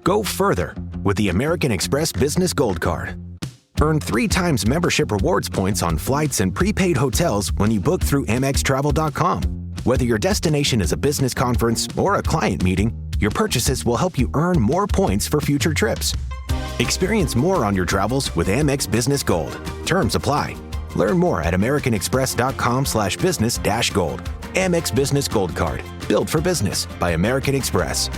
Go further with the American Express Business Gold Card. Earn 3 times membership rewards points on flights and prepaid hotels when you book through AmexTravel.com. Whether your destination is a business conference or a client meeting, your purchases will help you earn more points for future trips. Experience more on your travels with Amex Business Gold. Terms apply. Learn more at americanexpress.com/business-gold. Amex Business Gold Card. Built for business by American Express.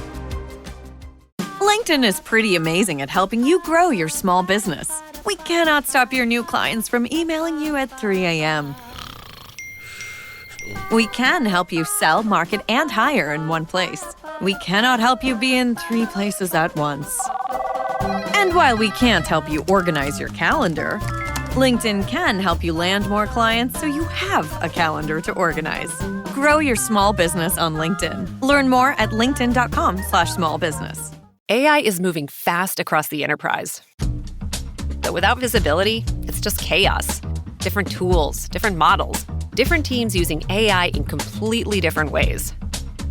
LinkedIn is pretty amazing at helping you grow your small business. We cannot stop your new clients from emailing you at 3 a.m. We can help you sell, market, and hire in one place. We cannot help you be in 3 places at once. And while we can't help you organize your calendar, LinkedIn can help you land more clients so you have a calendar to organize. Grow your small business on LinkedIn. Learn more at linkedin.com/smallbusiness. AI is moving fast across the enterprise. But without visibility, it's just chaos. Different tools, different models, different teams using AI in completely different ways.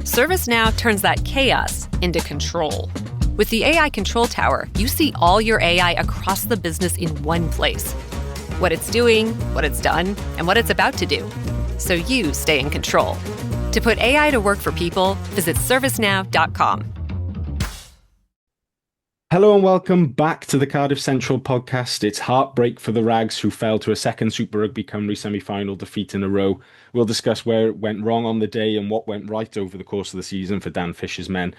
ServiceNow turns that chaos into control. With the AI Control Tower, you see all your AI across the business in one place. What it's doing, what it's done, and what it's about to do. So you stay in control. To put AI to work for people, visit servicenow.com. Hello and welcome back to the Cardiff Central podcast. It's heartbreak for the Rags, who fell to a second Super Rugby Cymru semi-final defeat in a row. We'll discuss where it went wrong on the day and what went right over the course of the season for Dan Fisher's men.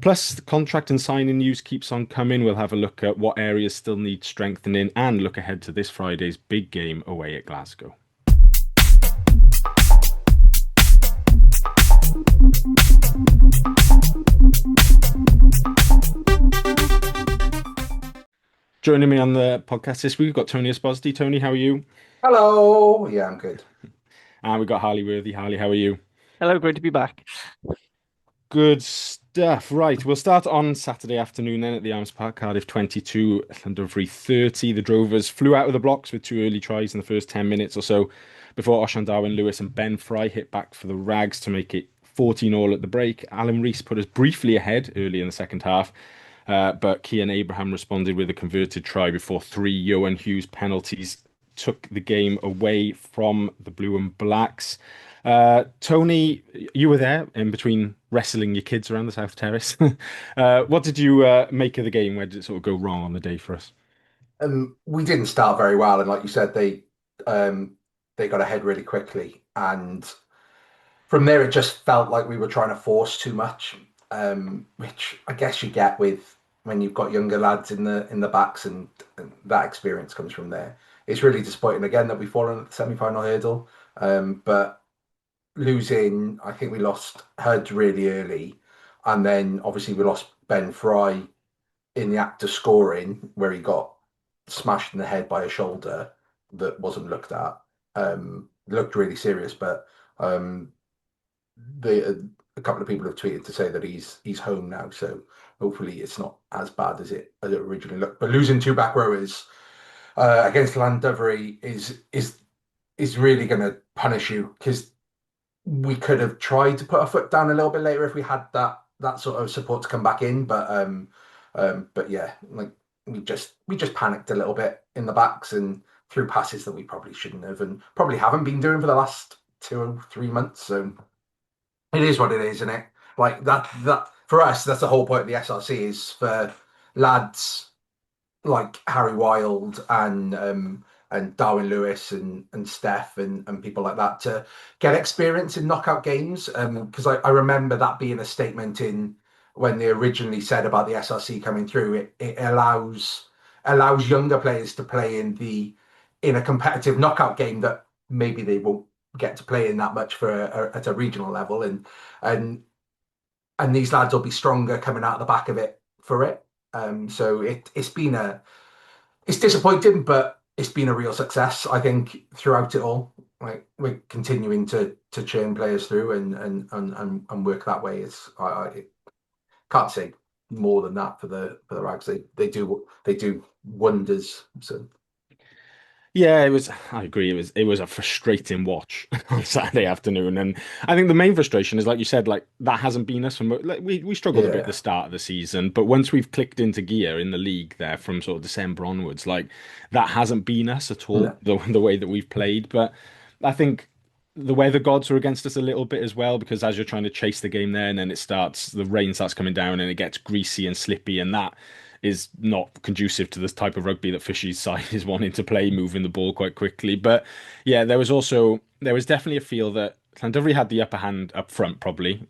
Plus, the contract and signing news keeps on coming. We'll have a look at what areas still need strengthening and look ahead to this Friday's big game away at Glasgow. Joining me on the podcast this week, we've got Tony Esposito. Tony, how are you? Hello. Yeah, I'm good. And we've got Harley Worthy. Harley, how are you? Hello, great to be back. Good stuff. Right, we'll start on Saturday afternoon then at the Arms Park, Cardiff 22, Llandovery 30. The Drovers flew out of the blocks with 2 early tries in the first 10 minutes or so before Osian Darwin-Lewis and Ben Fry hit back for the Rags to make it 14-all at the break. Alan Rees put us briefly ahead early in the second half. But Kian Abraham responded with a converted try before 3 Johan Hughes penalties took the game away from the Blue and Blacks. Tony, you were there in between wrestling your kids around the South Terrace. What did you make of the game? Where did it sort of go wrong on the day for us? We didn't start very well, and like you said, they got ahead really quickly, and from there it just felt like we were trying to force too much. Which I guess you get with when you've got younger lads in the backs, and that experience comes from there. It's really disappointing again that we've fallen at the semi-final hurdle, but losing, I think we lost Hud really early, and then obviously we lost Ben Fry in the act of scoring, where he got smashed in the head by a shoulder that wasn't looked at. Looked really serious, but a couple of people have tweeted to say that he's home now, so hopefully it's not as bad as it originally looked. But losing 2 back rowers against Llandovery is really going to punish you, because we could have tried to put our foot down a little bit later if we had that sort of support to come back in. But yeah, like we just panicked a little bit in the backs and threw passes that we probably shouldn't have, and probably haven't been doing for the last 2 or 3 months. So it is what it is, isn't it? Like that for us, that's the whole point of the SRC, is for lads like Harry Wild and Darwin Lewis and Steph and people like that to get experience in knockout games. Because I remember that being a statement in when they originally said about the SRC coming through. It allows younger players to play in a competitive knockout game that maybe they won't get to play in that much at a regional level, and these lads will be stronger coming out the back of it for it. So it's disappointing, but it's been a real success, I think, throughout it all. Like, we're continuing to churn players through and work that way. I can't say more than that for the Rags. They do wonders. So Yeah, it was. I agree. It was a frustrating watch on Saturday afternoon, and I think the main frustration is, like you said, like that hasn't been us from like we struggled a bit at the Yeah. start of the season, but once we've clicked into gear in the league there from sort of December onwards, like that hasn't been us at all. No. The way that we've played, but I think the weather gods are against us a little bit as well because as you're trying to chase the game there, and then the rain starts coming down, and it gets greasy and slippy, and that is not conducive to this type of rugby that Fishy's side is wanting to play, moving the ball quite quickly. But yeah, there was definitely a feel that Llandovery had the upper hand up front, probably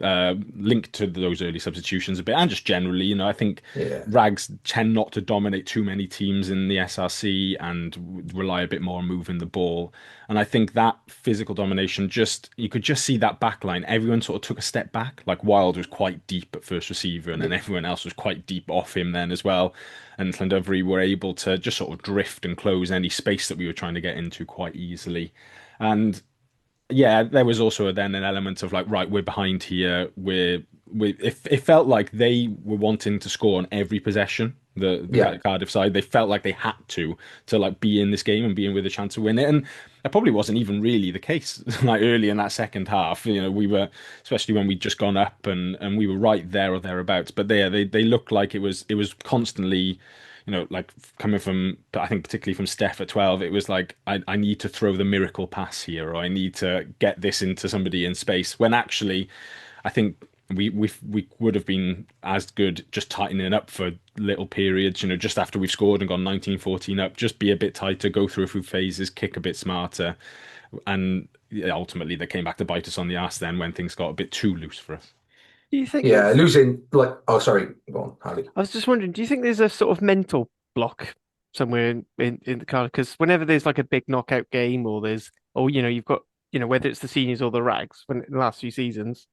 linked to those early substitutions a bit, and just generally, I think Yeah. Rags tend not to dominate too many teams in the SRC and rely a bit more on moving the ball. And I think that physical domination, just you could just see that back line. Everyone sort of took a step back. Like Wild was quite deep at first receiver, and then Yeah. everyone else was quite deep off him then as well. And Llandovery were able to just sort of drift and close any space that we were trying to get into quite easily. And yeah, there was also then an element of like, right, we're behind here. It felt like they were wanting to score on every possession. The Yeah. Cardiff side, they felt like they had to like be in this game and be in with a chance to win it, and that probably wasn't even really the case. Like early in that second half, we were, especially when we'd just gone up and we were right there or thereabouts. But they looked like it was constantly like coming from, I think particularly from Steph at 12, it was like, I need to throw the miracle pass here, or I need to get this into somebody in space. When actually, I think we would have been as good just tightening up for little periods, just after we've scored and gone 19-14 up, just be a bit tighter, go through a few phases, kick a bit smarter. And yeah, ultimately, they came back to bite us on the ass then when things got a bit too loose for us. Do you think Yeah. there's? Losing like, oh, sorry, go on, Harley. I was just wondering, do you think there's a sort of mental block somewhere in the car? Because whenever there's like a big knockout game, or you've got, whether it's the seniors or the rags, when in the last few seasons,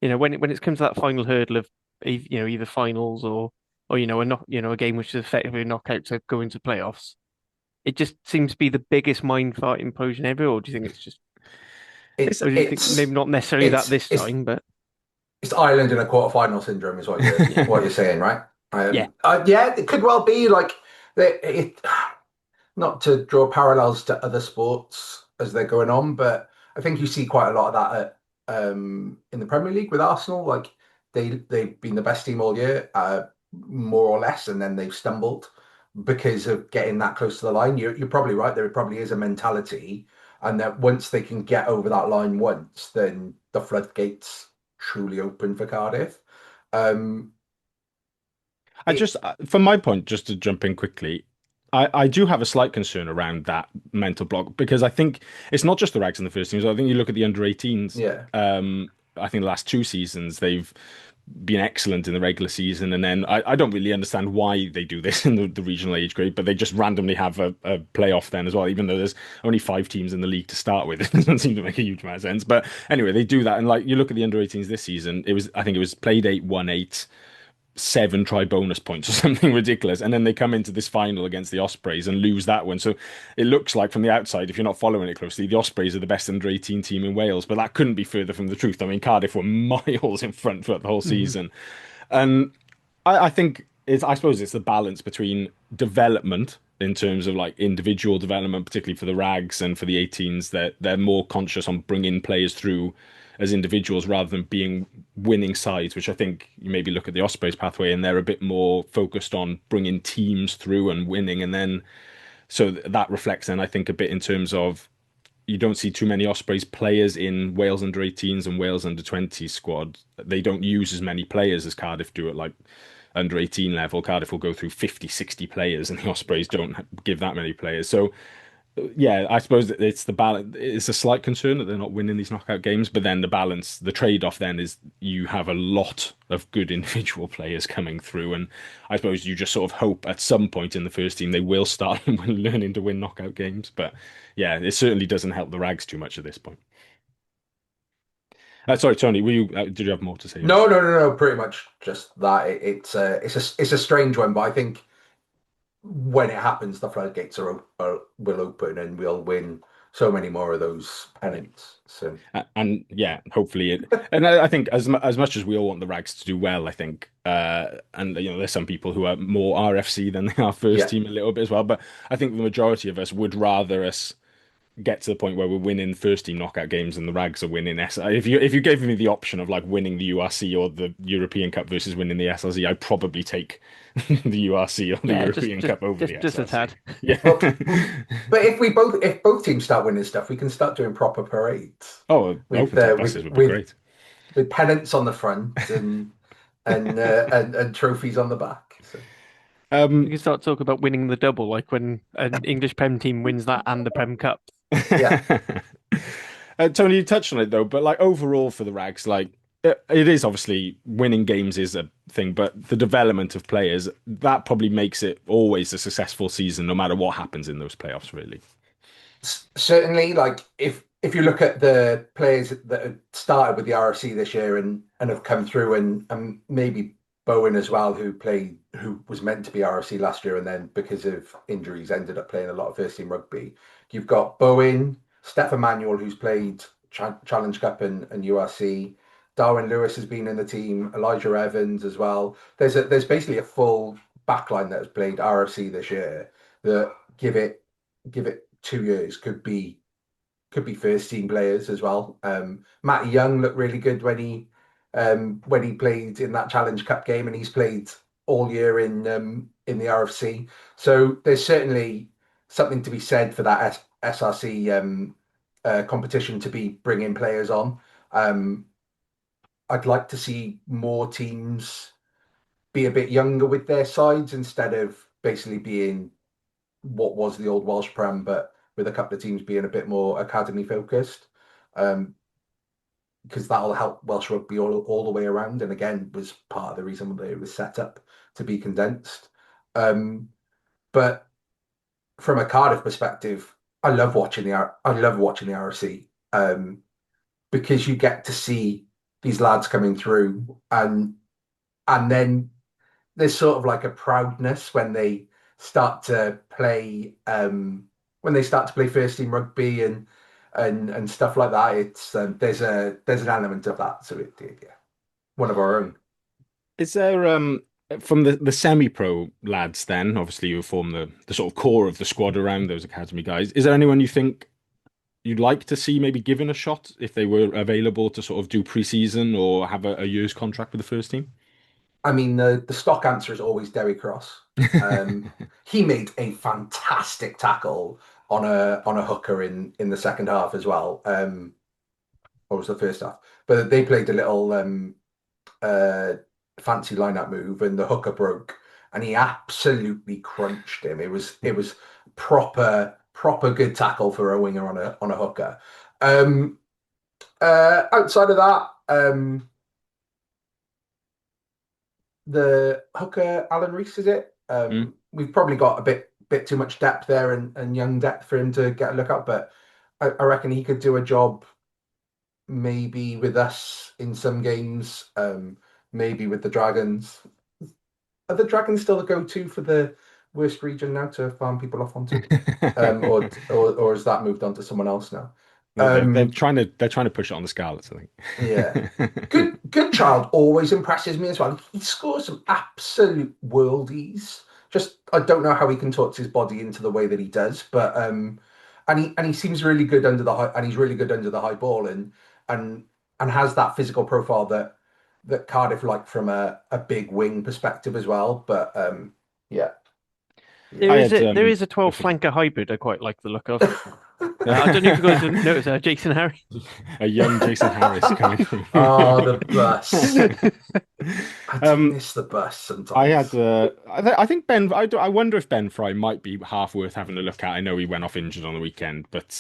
when it's come to that final hurdle of, either finals or a game which is effectively a knockout to go into playoffs, it just seems to be the biggest mind fart implosion ever. Or do you think it's just, It's or do you think maybe it's not necessarily that it's this it's time, but it's Ireland in a quarterfinal syndrome, is what you're yeah, what you're saying, right? yeah, Yeah, it could well be like not to draw parallels to other sports as they're going on, but I think you see quite a lot of that in the Premier League with Arsenal. Like they've been the best team all year, more or less, and then they've stumbled because of getting that close to the line. You're probably right. There probably is a mentality, and that once they can get over that line once, then the floodgates truly open for Cardiff. Um, I it, just, from my point, just to jump in quickly, I do have a slight concern around that mental block because I think it's not just the Rags in the first teams. I think you look at the under 18s. yeah, I think the last two seasons they've been excellent in the regular season, and then I don't really understand why they do this in the regional age grade, but they just randomly have a playoff then as well, even though there's only 5 teams in the league to start with. It doesn't seem to make a huge amount of sense. But anyway, they do that, and like you look at the under 18s this season, I think it was played 8, won 8. 7 try bonus points or something ridiculous, and then they come into this final against the Ospreys and lose that one. So it looks like from the outside, if you're not following it closely, the Ospreys are the best under 18 team in Wales, but that couldn't be further from the truth. I mean, Cardiff were miles in front throughout the whole mhm, season, and I think I suppose it's the balance between development in terms of like individual development, particularly for the Rags and for the 18s, that they're more conscious on bringing players through as individuals rather than being winning sides, which I think you maybe look at the Ospreys pathway and they're a bit more focused on bringing teams through and winning. And then so that reflects then, I think, a bit in terms of you don't see too many Ospreys players in Wales under 18s and Wales under 20s squad. They don't use as many players as Cardiff do at like under 18 level. Cardiff will go through 50, 60 players, and the Ospreys don't give that many players. So yeah, I suppose it's the balance. It's a slight concern that they're not winning these knockout games, but then the balance, the trade-off then is you have a lot of good individual players coming through, and I suppose you just sort of hope at some point in the first team they will start learning to win knockout games. But yeah, it certainly doesn't help the Rags too much at this point. Sorry, Tony, did you have more to say? no, no, no, no. Pretty much just that. It's a strange one, but I think when it happens, the floodgates will open and we'll win so many more of those pennants. So And yeah, hopefully it. And I think as much as we all want the Rags to do well, I think, and there's some people who are more RFC than they are first yeah, team a little bit as well. But I think the majority of us would rather us get to the point where we're winning first team knockout games and the Rags are winning If you gave me the option of like winning the URC or the European Cup versus winning the SRC, I'd probably take the URC or the Yeah, European Cup over the just a SRC. tad. Yeah. well, but if both teams start winning stuff, we can start doing proper parades Oh, with open top buses would be great. with pennants on the front and trophies on the back. So. We can start talking about winning the double, like when an English Prem team wins that and the Prem Cup. Yeah. Tony, you touched on it though, but like overall for the Rags, like it is obviously winning games is a thing, but the development of players that probably makes it always a successful season, no matter what happens in those playoffs, really. Certainly, like if you look at the players that have started with the RFC this year and have come through, and maybe Bowen as well, who was meant to be RFC last year and then because of injuries ended up playing a lot of first team rugby. You've got Bowen, Stefan Manuel, who's played Challenge Cup and URC. Darwin Lewis has been in the team. Elijah Evans as well. There's basically a full backline that has played RFC this year. That give it 2 years could be first team players as well. Matty Young looked really good when he played in that Challenge Cup game, and he's played all year in the RFC. So there's certainly something to be said for that SRC competition to be bringing players on. I'd like to see more teams be a bit younger with their sides instead of basically being what was the old Welsh Prem, but with a couple of teams being a bit more academy focused, because that'll help Welsh rugby all the way around. And again, was part of the reason that it was set up to be condensed. But from a Cardiff perspective, I love watching the RFC because you get to see these lads coming through, and then there's sort of like a proudness when they start to play first team rugby and stuff like that. It's there's an element of that. So yeah, one of our own. Is there from the semi-pro lads then, obviously you form the sort of core of the squad around those academy guys. Is there anyone you think you'd like to see maybe given a shot if they were available to sort of do pre-season or have a year's contract with the first team? I mean, the stock answer is always Derry Cross. He made a fantastic tackle on a hooker in the second half as well. Or was the first half? But they played a little fancy line-up move, and the hooker broke, and he absolutely crunched him. It was proper good tackle for a winger on a hooker. Outside of that, the hooker Alan Rees, is it? We've probably got a bit too much depth there and young depth for him to get a look at, but I reckon he could do a job maybe with us in some games, maybe with the Dragons. Are the Dragons still the go-to for the worst region now to farm people off onto? Or has that moved on to someone else now? They're trying to push it on the Scarlets, I think. Yeah. Good child always impresses me as well. He scores some absolute worldies. Just I don't know how he can talk his body into the way that he does, but and he seems really good under the high, and he's really good under the high ball and has that physical profile that Cardiff like from a big wing perspective as well. But yeah. There is a 12 flanker hybrid I quite like the look of. I don't know if you guys noticed Jason Harris. A young Jason Harris coming through. Oh, the bus. I miss the bus sometimes. I think Ben. I wonder if Ben Fry might be half worth having a look at. I know he went off injured on the weekend, but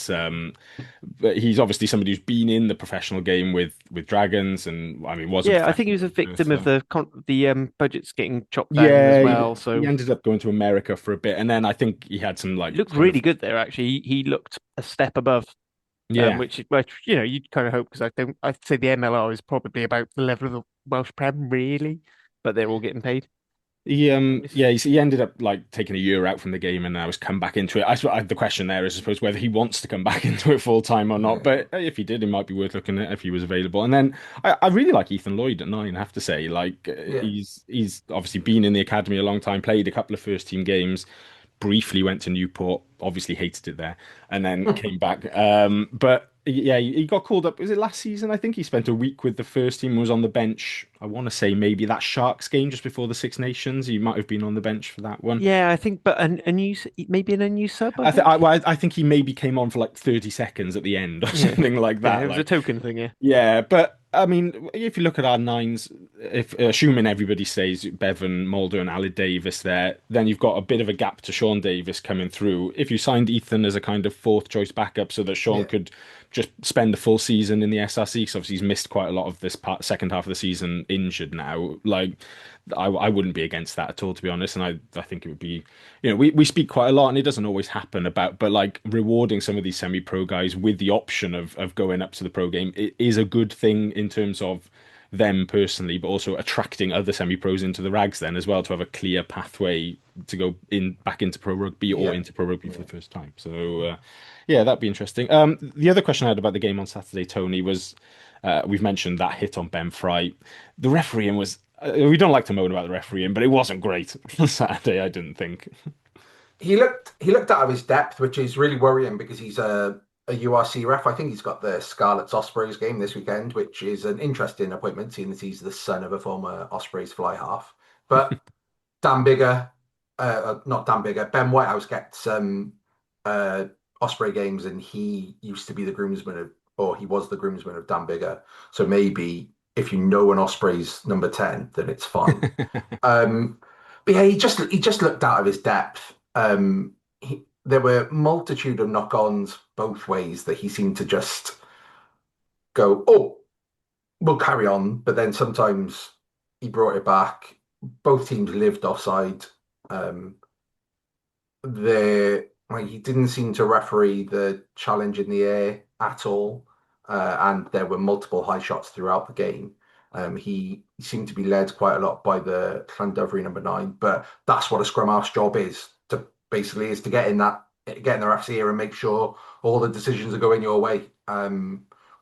he's obviously somebody who's been in the professional game with Dragons, and I mean, I think he was a victim of the budgets getting chopped down as well. So he ended up going to America for a bit, and then I think he had some looked really good there. Actually, he looked a step above. Which you'd kind of hope, because I'd say the MLR is probably about the level of the Welsh Prem really, but they're all getting paid. He ended up like taking a year out from the game and now has come back into it. The question there is, I suppose, whether he wants to come back into it full time or not. Yeah, But if he did, it might be worth looking at if he was available. And then I really like Ethan Lloyd at 9, I have to say. Like yeah. he's obviously been in the academy a long time, played a couple of first team games, briefly went to Newport, obviously hated it there, and then came back. But yeah, he got called up. Was it last season? I think he spent a week with the first team and was on the bench. I want to say maybe that Sharks game just before the Six Nations. He might have been on the bench for that one. Yeah, I think, but a new maybe in a new sub, I I think think. I think he maybe came on for like 30 seconds at the end or Yeah, something like yeah, that. it was a Like token thing. Yeah, yeah, but I mean, if you look at our nines, if assuming everybody stays, Bevan, Mulder, and Ali Davis there, then you've got a bit of a gap to Sean Davis coming through. If you signed Ethan as a kind of fourth choice backup, so that Sean Yeah. could just spend the full season in the SRC, because obviously he's missed quite a lot of this second half of the season injured now. Like, I wouldn't be against that at all, to be honest. And I think it would be, we speak quite a lot, and it doesn't always happen about, but like rewarding some of these semi-pro guys with the option of going up to the pro game, it is a good thing in terms of them personally, but also attracting other semi-pros into the rags then as well, to have a clear pathway to go in back into pro rugby or Yeah. into pro rugby for Yeah. the first time. So yeah, that'd be interesting. The other question I had about the game on Saturday, Tony, was we've mentioned that hit on Ben Fry. The refereeing was. We don't like to moan about the refereeing, but it wasn't great on Saturday, I didn't think. He looked out of his depth, which is really worrying because he's a URC ref. I think he's got the Scarlets Ospreys game this weekend, which is an interesting appointment, seeing that he's the son of a former Ospreys fly half. But Dan Bigger, not Dan Bigger, Ben Whitehouse gets uh, Osprey games, and he used to be the groomsman of, or he was the groomsman of Dan Bigger. So maybe if you know an Osprey's number 10, then it's fine. Um, but yeah, he just looked out of his depth. There were multitude of knock-ons both ways that he seemed to just go, oh, we'll carry on. But then sometimes he brought it back. Both teams lived offside. Um, he didn't seem to referee the challenge in the air at all, and there were multiple high shots throughout the game. He seemed to be led quite a lot by the Llandovery number 9, but that's what a scrum half's job is to basically is to get in the ref's ear and make sure all the decisions are going your way.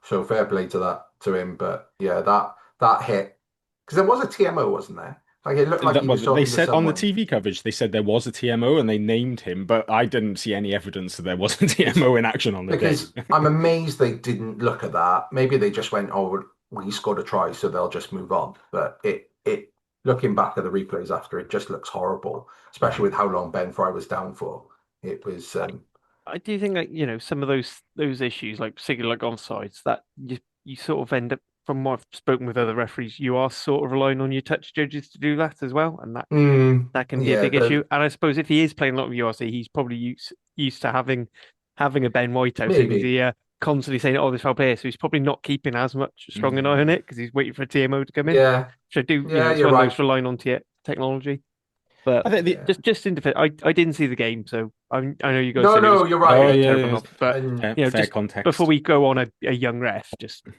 So fair play to him, but yeah, that hit because there was a TMO, wasn't there? Like it looked like he Well, was they talking to said on the someone. TV coverage, they said there was a TMO and they named him, but I didn't see any evidence that there was a TMO in action on the day. Because I'm amazed they didn't look at that. Maybe they just went, "Oh, well, he scored a try, so they'll just move on." But looking back at the replays after, it just looks horrible, especially with how long Ben Fry was down for. It was, I do think like some of those issues, like particularly like offsides, that you sort of end up, from what I've spoken with other referees, you are sort of relying on your touch judges to do that as well, and that can be a yeah, big issue. And I suppose if he is playing a lot of URC, he's probably used to having a Ben Whitehouse in his maybe, ear, constantly saying, "Oh, this foul play," so he's probably not keeping as much strong an eye on it because he's waiting for a TMO to come in. yeah, Which I do, yeah, it's you're one of right. those relying on technology. I But think Yeah, just in defense, I didn't see the game, so I know you guys no, said no, you're it right. oh was yeah, terrible, yeah, but And fair just before context. we go on a young ref, just you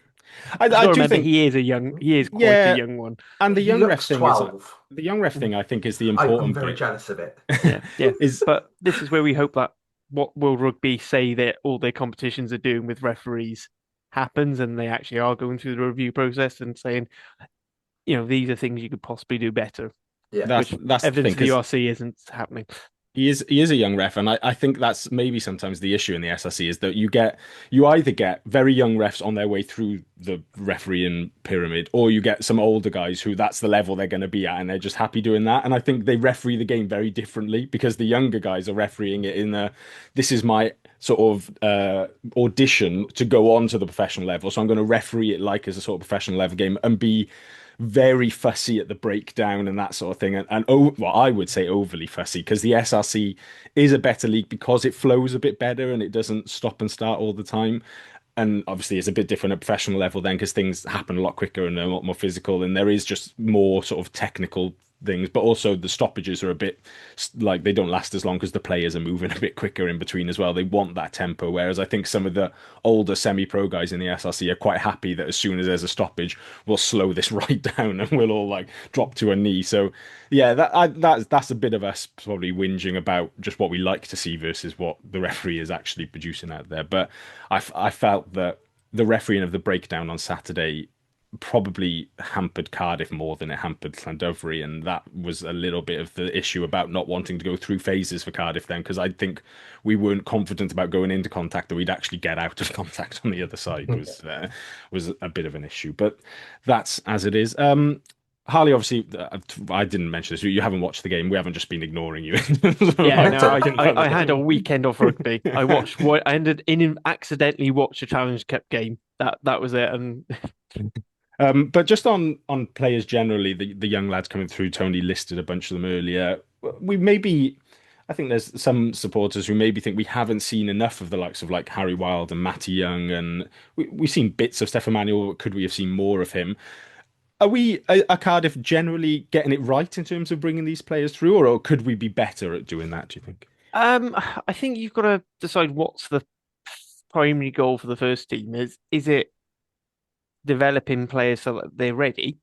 I got to do remember think, he is quite a yeah, young one. and the he young ref looks thing is 12. the young ref thing. I think is the I'm important very bit. jealous of it. Yeah, yeah. Is But this is where we hope that what World Rugby say that all their competitions are doing with referees happens, and they actually are going through the review process and saying, these are things you could possibly do better, Yeah, which that's the evidence thing of the because URC isn't happening. he is a young ref, and I think that's maybe sometimes the issue in the SRC is that you either get very young refs on their way through the refereeing pyramid, or you get some older guys who that's the level they're going to be at, and they're just happy doing that. And I think they referee the game very differently because the younger guys are refereeing it in a this is my sort of audition to go on to the professional level, so I'm going to referee it like as a sort of professional level game and be very fussy at the breakdown and that sort of thing. Well, I would say overly fussy because the SRC is a better league because it flows a bit better and it doesn't stop and start all the time. And obviously, it's a bit different at professional level then because things happen a lot quicker and a lot more physical, and there is just more sort of technical things, but also the stoppages are a bit like they don't last as long because the players are moving a bit quicker in between as well. They want that tempo, whereas I think some of the older semi-pro guys in the SRC are quite happy that as soon as there's a stoppage, we'll slow this right down and we'll all like drop to a knee. So yeah, that's a bit of us probably whinging about just what we like to see versus what the referee is actually producing out there. But I felt that the refereeing of the breakdown on Saturday probably hampered Cardiff more than it hampered Llandovery, and that was a little bit of the issue about not wanting to go through phases for Cardiff then, because I think we weren't confident about going into contact that we'd actually get out of contact on the other side was a bit of an issue, but that's as it is. Harley, obviously, I didn't mention this. You haven't watched the game. We haven't just been ignoring you. Yeah, no, I had a weekend off rugby. I watched what I ended in accidentally watched a Challenge Cup game. That was it. And but just on players generally, the young lads coming through, Tony listed a bunch of them earlier. I think there's some supporters who maybe think we haven't seen enough of the likes of like Harry Wild and Matty Young, and we've seen bits of Stefan Manuel. Could we have seen more of him? Are Cardiff generally getting it right in terms of bringing these players through, or could we be better at doing that, do you think? I think you've got to decide what's the primary goal for the first team. Is it developing players so that they're ready,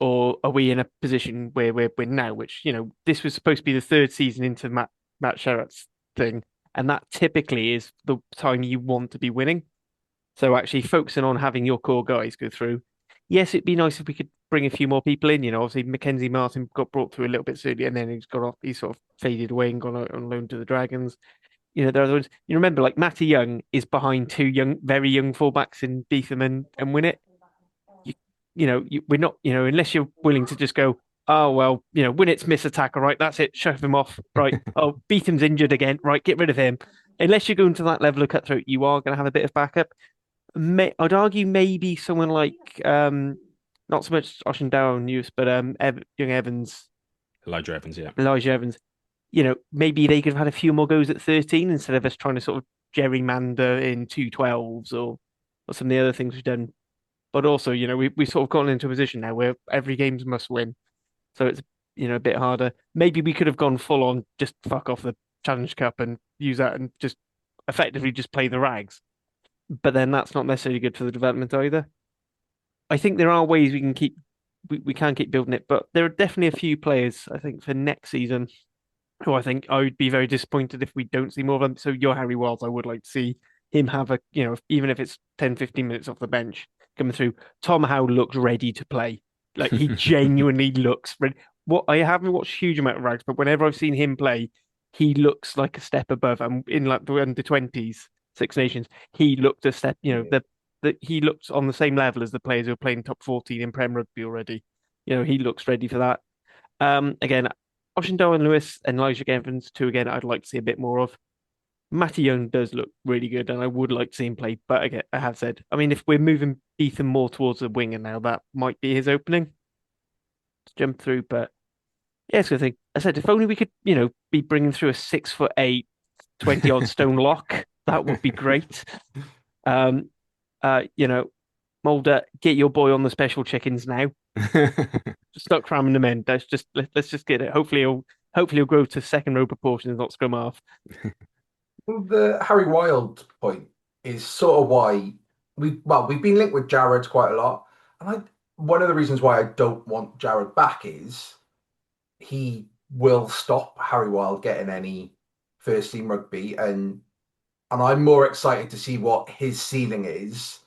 or are we in a position where we're now, which, this was supposed to be the third season into Matt Sherratt's thing, and that typically is the time you want to be winning. So actually focusing on having your core guys go through. Yes, it'd be nice if we could bring a few more people in. Obviously Mackenzie Martin got brought through a little bit earlier, and then he's got off. He sort of faded away and gone out on loan to the Dragons. There are other ones. You remember, like Matty Young is behind two very young fullbacks in Beetham and Winnett. We're not. Unless you're willing to just go, oh well, Winnett's miss attack. All right, that's it. Shove him off. Right. Oh, Beetham's injured again. Right, get rid of him. Unless you're going to that level of cutthroat, you are going to have a bit of backup. I'd argue maybe someone like not so much Oshendow news, but young Evans, Elijah Evans, yeah. Elijah Evans. Maybe they could have had a few more goes at 13 instead of us trying to sort of gerrymander in 212s or some of the other things we've done. But also, we sort of gotten into a position now where every game's must win, so it's a bit harder. Maybe we could have gone full on, just fuck off the Challenge Cup and use that and just effectively just play the rags. But then that's not necessarily good for the development either. I think there are ways we can keep building it, but there are definitely a few players, I think, for next season who I think I would be very disappointed if we don't see more of them. So your Harry Wilds, I would like to see him have a, even if it's 10, 15 minutes off the bench coming through. Tom Howe looks ready to play. Like he genuinely looks ready. What I haven't watched a huge amount of rags, but whenever I've seen him play, he looks like a step above. And in like the under-20s, Six Nations, he looked a step, he looks on the same level as the players who are playing top 14 in Prem Rugby already. He looks ready for that. Again, Oshendow and Lewis and Elijah Evans, two again, I'd like to see a bit more of. Matty Young does look really good, and I would like to see him play. But again, I have said, I mean, if we're moving Ethan more towards the winger now, that might be his opening to jump through. But yeah, it's a good thing. I said, if only we could, be bringing through a 6'8", 20-odd stone lock, that would be great. Mulder, get your boy on the special chickens now. Just start cramming them in. Let's just get it. Hopefully he'll grow to second row proportions, not scrum half. The Harry Wild point is sort of why we've been linked with Jared quite a lot, and one of the reasons why I don't want Jared back is he will stop Harry Wild getting any first team rugby, and I'm more excited to see what his ceiling is,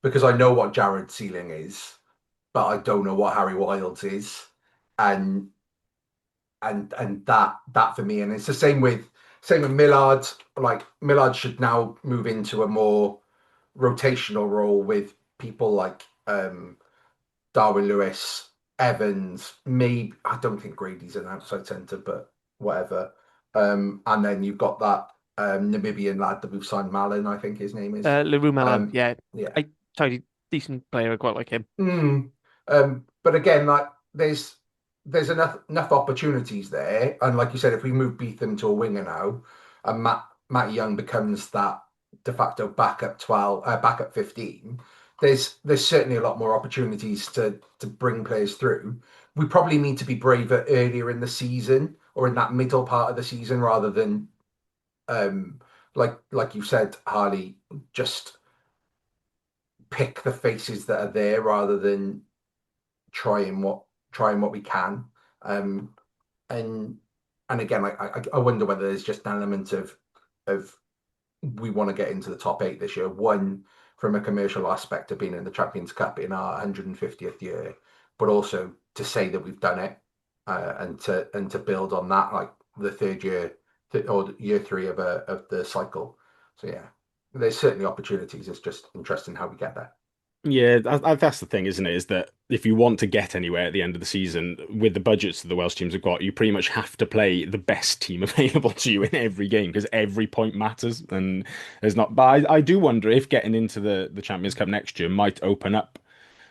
because I know what Jared's ceiling is, but I don't know what Harry Wild's is, and that for me, and it's the same with Millard. Like Millard should now move into a more rotational role with people like Darwin Lewis, Evans. Maybe I don't think Grady's an outside centre, but whatever. And then you've got that Namibian lad that we've signed, Malin, I think his name is. Leroux Malin, yeah. Totally decent player. I quite like him. But again, like there's enough opportunities there, and like you said, if we move Beetham to a winger now, and Matt Young becomes that de facto backup 15, there's certainly a lot more opportunities to bring players through, we probably need to be braver earlier in the season or in that middle part of the season rather than like you said, Harley, just pick the faces that are there rather than trying what we can. Um, and and again, I wonder whether there's just an element of we want to get into the top 8 this year. One, from a commercial aspect of being in the Champions Cup in our 150th year, but also to say that we've done it and to build on that, like the third year or year 3 of the cycle. So yeah, there's certainly opportunities. It's just interesting how we get there. Yeah, that's the thing, isn't it? Is that if you want to get anywhere at the end of the season with the budgets that the Welsh teams have got, you pretty much have to play the best team available to you in every game because every point matters. And there's not. But I do wonder if getting into the Champions Cup next year might open up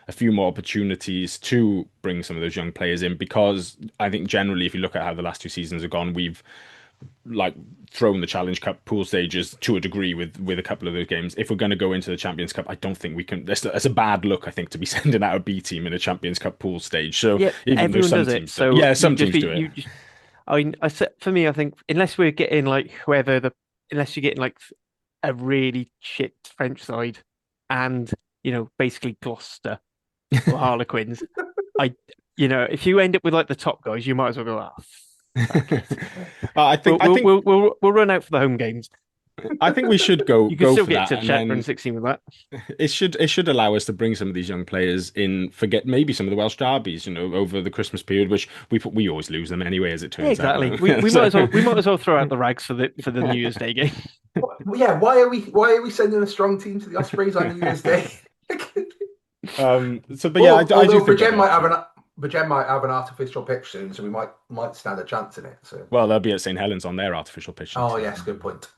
a few more opportunities to bring some of those young players in because I think generally, if you look at how the last 2 seasons have gone, we've like thrown the Challenge Cup pool stages to a degree with a couple of those games. If we're going to go into the Champions Cup, I don't think we can. That's a bad look, I think, to be sending out a B team in a Champions Cup pool stage. So Yeah, even though everyone some does it. teams do, So yeah, some you just teams be do you it. just. I mean, for me, I think unless we're getting like unless you're getting like a really shit French side, and basically Gloucester or Harlequins, if you end up with like the top guys, you might as well go, fuck it. I We'll think I we'll think we'll we'll, we'll run out for the home games. I think we should go You can go still for get that, to and Chapter and then 16 with that. it should allow us to bring some of these young players in. Forget maybe some of the Welsh derbies, over the Christmas period, which we always lose them anyway, as it Yeah, turns out. exactly. We So- might as well throw out the rags for the New Year's Day game. Yeah, why are we sending a strong team to the Ospreys on New Year's Day? but yeah, I do Although think there'll Bridget be might have opportunity. an artificial pitch soon, so we might stand a chance in it. So, Well, they'll be at St Helens on their artificial pitch oh next year. yes, good point.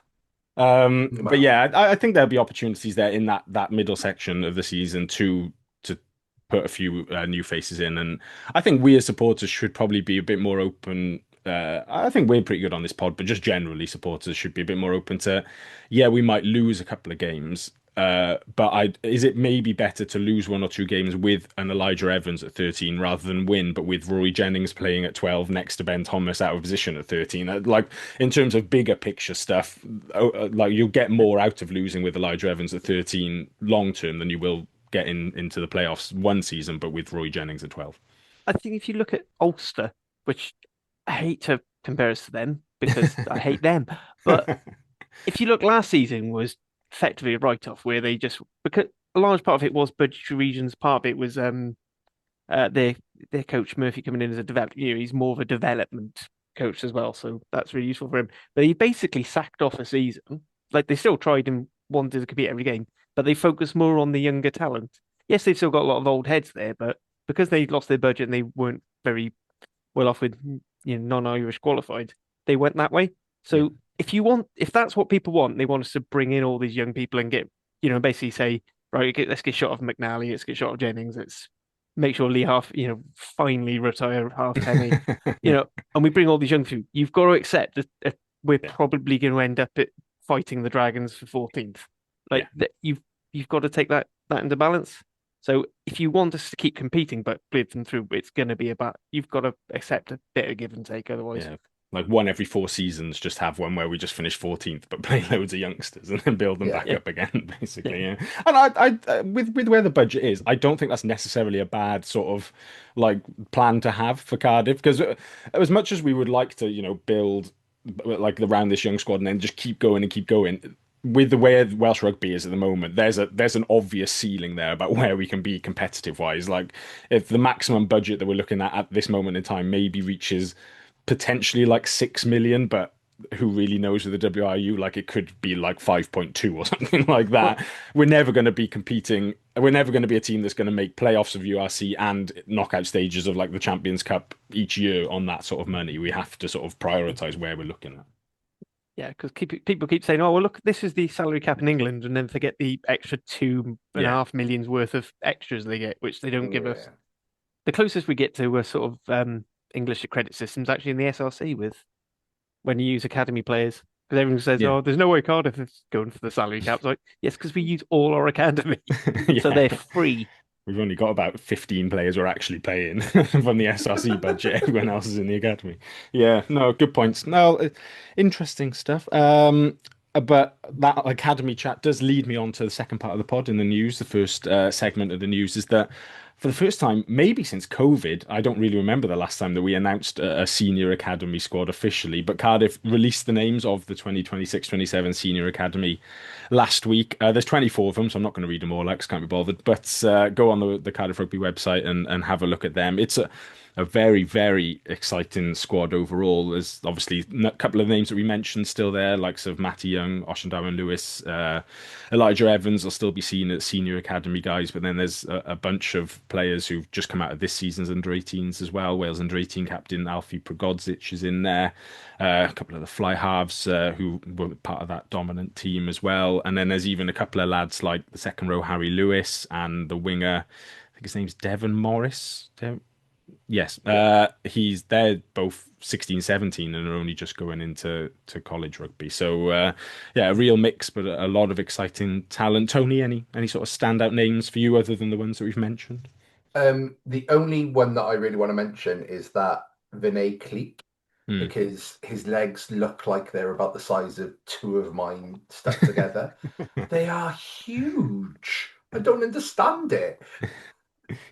But Well, yeah, I think there'll be opportunities there in that middle section of the season to put a few new faces in, and I think we as supporters should probably be a bit more open. I think we're pretty good on this pod, but just generally, supporters should be a bit more open to, yeah, we might lose a couple of games, but is it maybe better to lose 1 or 2 games with an Elijah Evans at 13 rather than win, but with Rory Jennings playing at 12 next to Ben Thomas out of position at 13? Like in terms of bigger picture stuff, like you'll get more out of losing with Elijah Evans at 13 long term than you will get into the playoffs one season, but with Rory Jennings at 12. I think if you look at Ulster, which I hate to compare us to them because I hate them, but if you look last season was effectively a write-off where they just because a large part of it was budgetary regions, part of it was their coach Murphy coming in as a he's more of a development coach as well, so that's really useful for him. But he basically sacked off a season. Like they still tried and wanted to compete every game, but they focused more on the younger talent. Yes, they've still got a lot of old heads there, but because they lost their budget and they weren't very well off with non-Irish qualified, they went that way. Yeah. So if that's what people want, they want us to bring in all these young people and get, basically say, right, let's get shot of McNally, let's get shot of Jennings, let's make sure Leigh finally retire Halfpenny, and we bring all these young people. You've got to accept that we're probably going to end up fighting the Dragons for 14th. Like you've got to take that into balance. So if you want us to keep competing but bleed them through, it's going to be about you've got to accept a bit of give and take. Otherwise, like one every 4 seasons, just have one where we just finish 14th, but play loads of youngsters and then build them back up again, basically. Yeah. And I with where the budget is, I don't think that's necessarily a bad sort of like plan to have for Cardiff because as much as we would like to, build like around this young squad and then just keep going and keep going. With the way Welsh rugby is at the moment, there's an obvious ceiling there about where we can be competitive wise. Like if the maximum budget that we're looking at this moment in time maybe reaches potentially like 6 million, but who really knows with the WRU? Like it could be like 5.2 or something like that. Well, we're never going to be competing. We're never going to be a team that's going to make playoffs of URC and knockout stages of like the Champions Cup each year on that sort of money. We have to sort of prioritize where we're looking at. Yeah, because people keep saying, "Oh, well, look, this is the salary cap in England," and then forget the extra 2.5 million's worth of extras they get, which they don't give us. The closest we get to a sort of English credit systems actually in the SRC with when you use academy players, because everyone says, "Oh, there's no way Cardiff is going for the salary cap." It's like, yes, because we use all our academy, so they're free. We've only got about 15 players who are actually playing from the SRC budget. Everyone else is in the academy. Yeah, no, good points. No, interesting stuff. But that academy chat does lead me on to the second part of the pod in the news. The first segment of the news is that for the first time, maybe since COVID, I don't really remember the last time that we announced a senior academy squad officially, but Cardiff released the names of the 2026-27 senior academy last week. There's 24 of them, so I'm not going to read them all out 'cause I can't be bothered. But go on the Cardiff Rugby website and have a look at them. It's a very, very exciting squad overall. There's obviously a couple of names that we mentioned still there, likes of Matty Young, Oshandawan Lewis, Elijah Evans will still be seen as senior academy guys, but then there's a bunch of players who've just come out of this season's under 18s as well. Wales under 18 captain Alfie Progodzic is in there. A couple of the fly halves who were part of that dominant team as well. And then there's even a couple of lads like the second row Harry Lewis and the winger, I think his name's Devon Morris. Yes, they're both 16, 17 and are only just going into college rugby. So yeah, a real mix, but a lot of exciting talent. Tony, any sort of standout names for you other than the ones that we've mentioned? The only one that I really want to mention is that Vinay Cleek, Hmm. because his legs look like they're about the size of two of mine stuck together. They are huge. I don't understand it.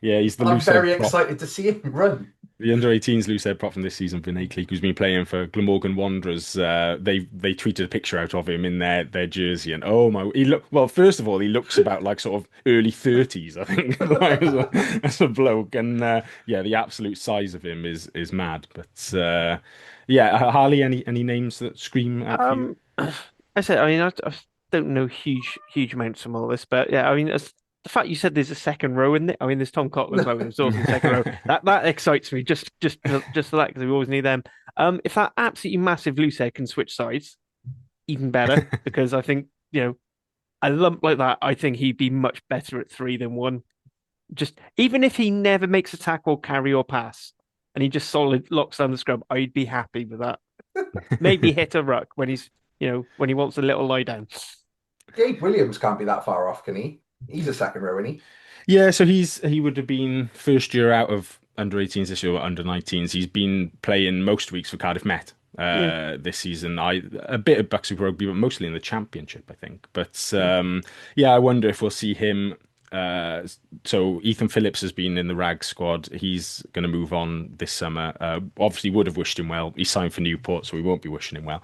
Yeah, he's the I'm loose head very prop. excited to see him run. The under 18s loose head prop from this season, Vinay Cleek, who's been playing for Glamorgan Wanderers. They tweeted a picture out of him in their jersey, and oh my, he look well. First of all, he looks about like sort of early 30s, I think, like, as a bloke, and yeah, the absolute size of him is mad. But yeah, Harley, any names that scream out for you? I said, I mean, I don't know huge amounts from all this, but yeah, I mean, the fact you said there's a second row in it. I mean, there's Tom Cotland, Bowen, there's also the second row. That excites me just for that because we always need them. If that absolutely massive loose head can switch sides, even better because I think a lump like that, I think he'd be much better at three than one. Just even if he never makes a tackle, carry or pass, and he just solid locks down the scrum, I'd be happy with that. Maybe hit a ruck when when he wants a little lie down. Gabe Williams can't be that far off, can he? He's a second row, isn't he? Yeah, so he would have been first year out of under 18s this year or under 19s. He's been playing most weeks for Cardiff Met Yeah. this season. A bit of Bucks Super Rugby, but mostly in the Championship, I think. But yeah, I wonder if we'll see him. So Ethan Phillips has been in the RAG squad. He's going to move on this summer. Obviously, would have wished him well. He signed for Newport, so we won't be wishing him well.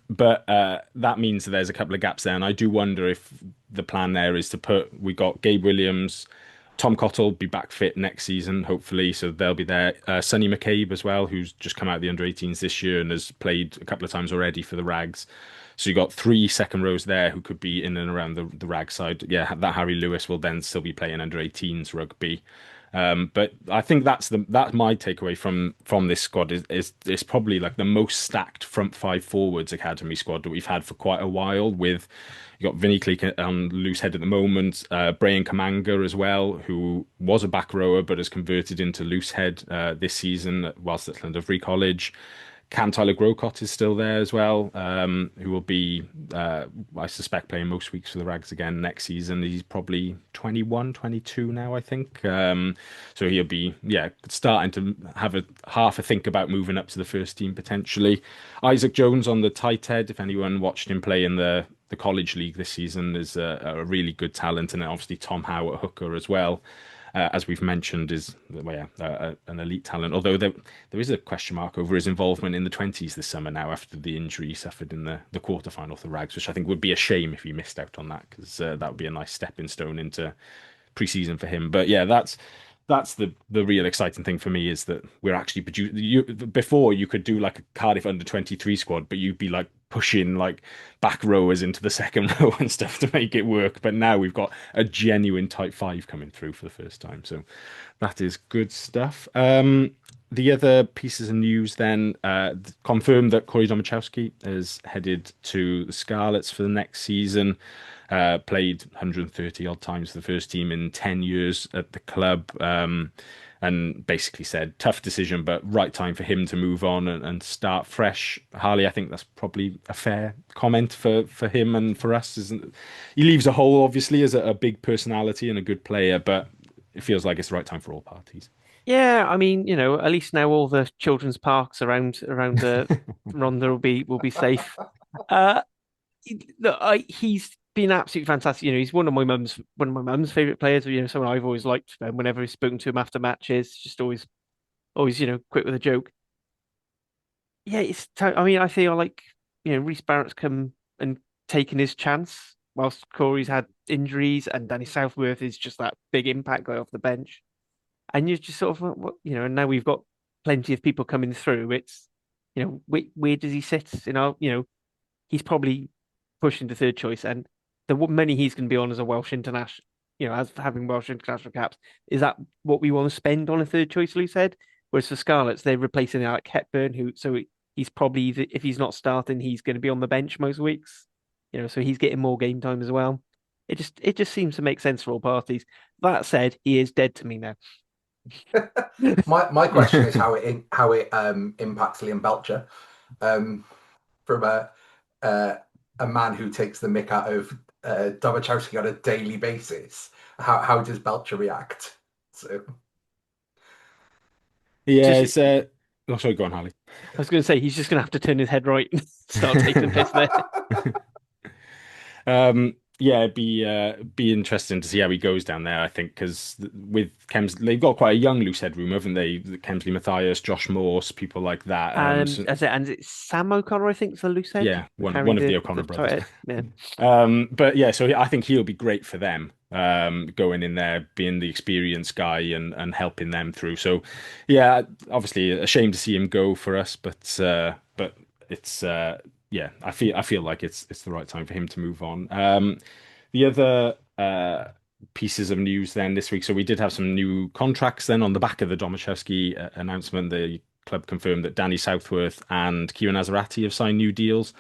But that means that there's a couple of gaps there, and I do wonder if the plan there is to we got Gabe Williams, Tom Cottle will be back fit next season, hopefully, so they'll be there. Sonny McCabe as well, who's just come out of the under 18s this year and has played a couple of times already for the Rags. So you got three second rows there who could be in and around the Rag side. Yeah, that Harry Lewis will then still be playing under 18s rugby. But I think that's my takeaway from this squad is probably like the most stacked front five forwards academy squad that we've had for quite a while. With you got Vinny Cleek on loose head at the moment, Brian Kamanga as well, who was a back rower but has converted into loose head this season whilst at Llandovery College. Cam Tyler Grocott is still there as well, who will be, I suspect, playing most weeks for the Rags again next season. He's probably 21, 22 now, I think. So he'll be, yeah, starting to have half a think about moving up to the first team potentially. Isaac Jones on the tight head, if anyone watched him play in the college league this season, is a really good talent. And then obviously Tom Howe at hooker as well. As we've mentioned, is well, yeah, an elite talent. Although there is a question mark over his involvement in the 20s this summer now after the injury he suffered in the quarterfinal for the Rags, which I think would be a shame if he missed out on that because that would be a nice stepping stone into pre-season for him. But yeah, that's the real exciting thing for me is that we're actually producing. Before you could do like a Cardiff under 23 squad, but you'd be like pushing like back rowers into the second row and stuff to make it work. But now we've got a genuine type five coming through for the first time, so that is good stuff. The other pieces of news then confirmed that Corey Domachowski is headed to the Scarlets for the next season. Played 130 odd times for the first team in 10 years at the club. and basically said tough decision, but right time for him to move on and start fresh. Harley, I think that's probably a fair comment for him and for us. Isn't he leaves a hole obviously as a big personality and a good player, but it feels like it's the right time for all parties. Yeah, I mean, at least now all the children's parks around Rhondda will be safe. Uh, Look, he's been absolutely fantastic. He's one of my mum's favorite players. Someone I've always liked. Whenever I've spoken to him after matches, just always quick with a joke. Yeah, I mean, I feel like Reece Barrett's come and taken his chance, whilst Corey's had injuries, and Danny Southworth is just that big impact guy off the bench. And you're just sort of and now we've got plenty of people coming through. It's where does he sit? He's probably pushing to third choice, and the money he's going to be on as a Welsh international, as having Welsh international caps, is that what we want to spend on a third choice? Lou said. Whereas for Scarlets, they're replacing Alec Hepburn, he's probably if he's not starting, he's going to be on the bench most weeks. So he's getting more game time as well. It just seems to make sense for all parties. That said, he is dead to me now. My question is how it impacts Liam Belcher, from a man who takes the mick out of Domachowski on a daily basis. How does Belcher react? So Yeah, Just, it's oh, sorry, go on, Harley. I was going to say he's just going to have to turn his head right and start taking the piss there. Yeah, it'd be interesting to see how he goes down there. I think because with Kemsley, they've got quite a young loose head room, haven't they? Kemsley Matthias, Josh Morse, people like that. And it's Sam O'Connor, I think, is the loose head. Yeah, one of the O'Connor brothers. Yeah. But yeah, so I think he'll be great for them. Going in there, being the experienced guy and helping them through. So, yeah, obviously a shame to see him go for us, but it's yeah, I feel like it's the right time for him to move on. The other pieces of news then this week. So we did have some new contracts then on the back of the Domachowski announcement. The club confirmed that Danny Southworth and Kieran Azarati have signed new deals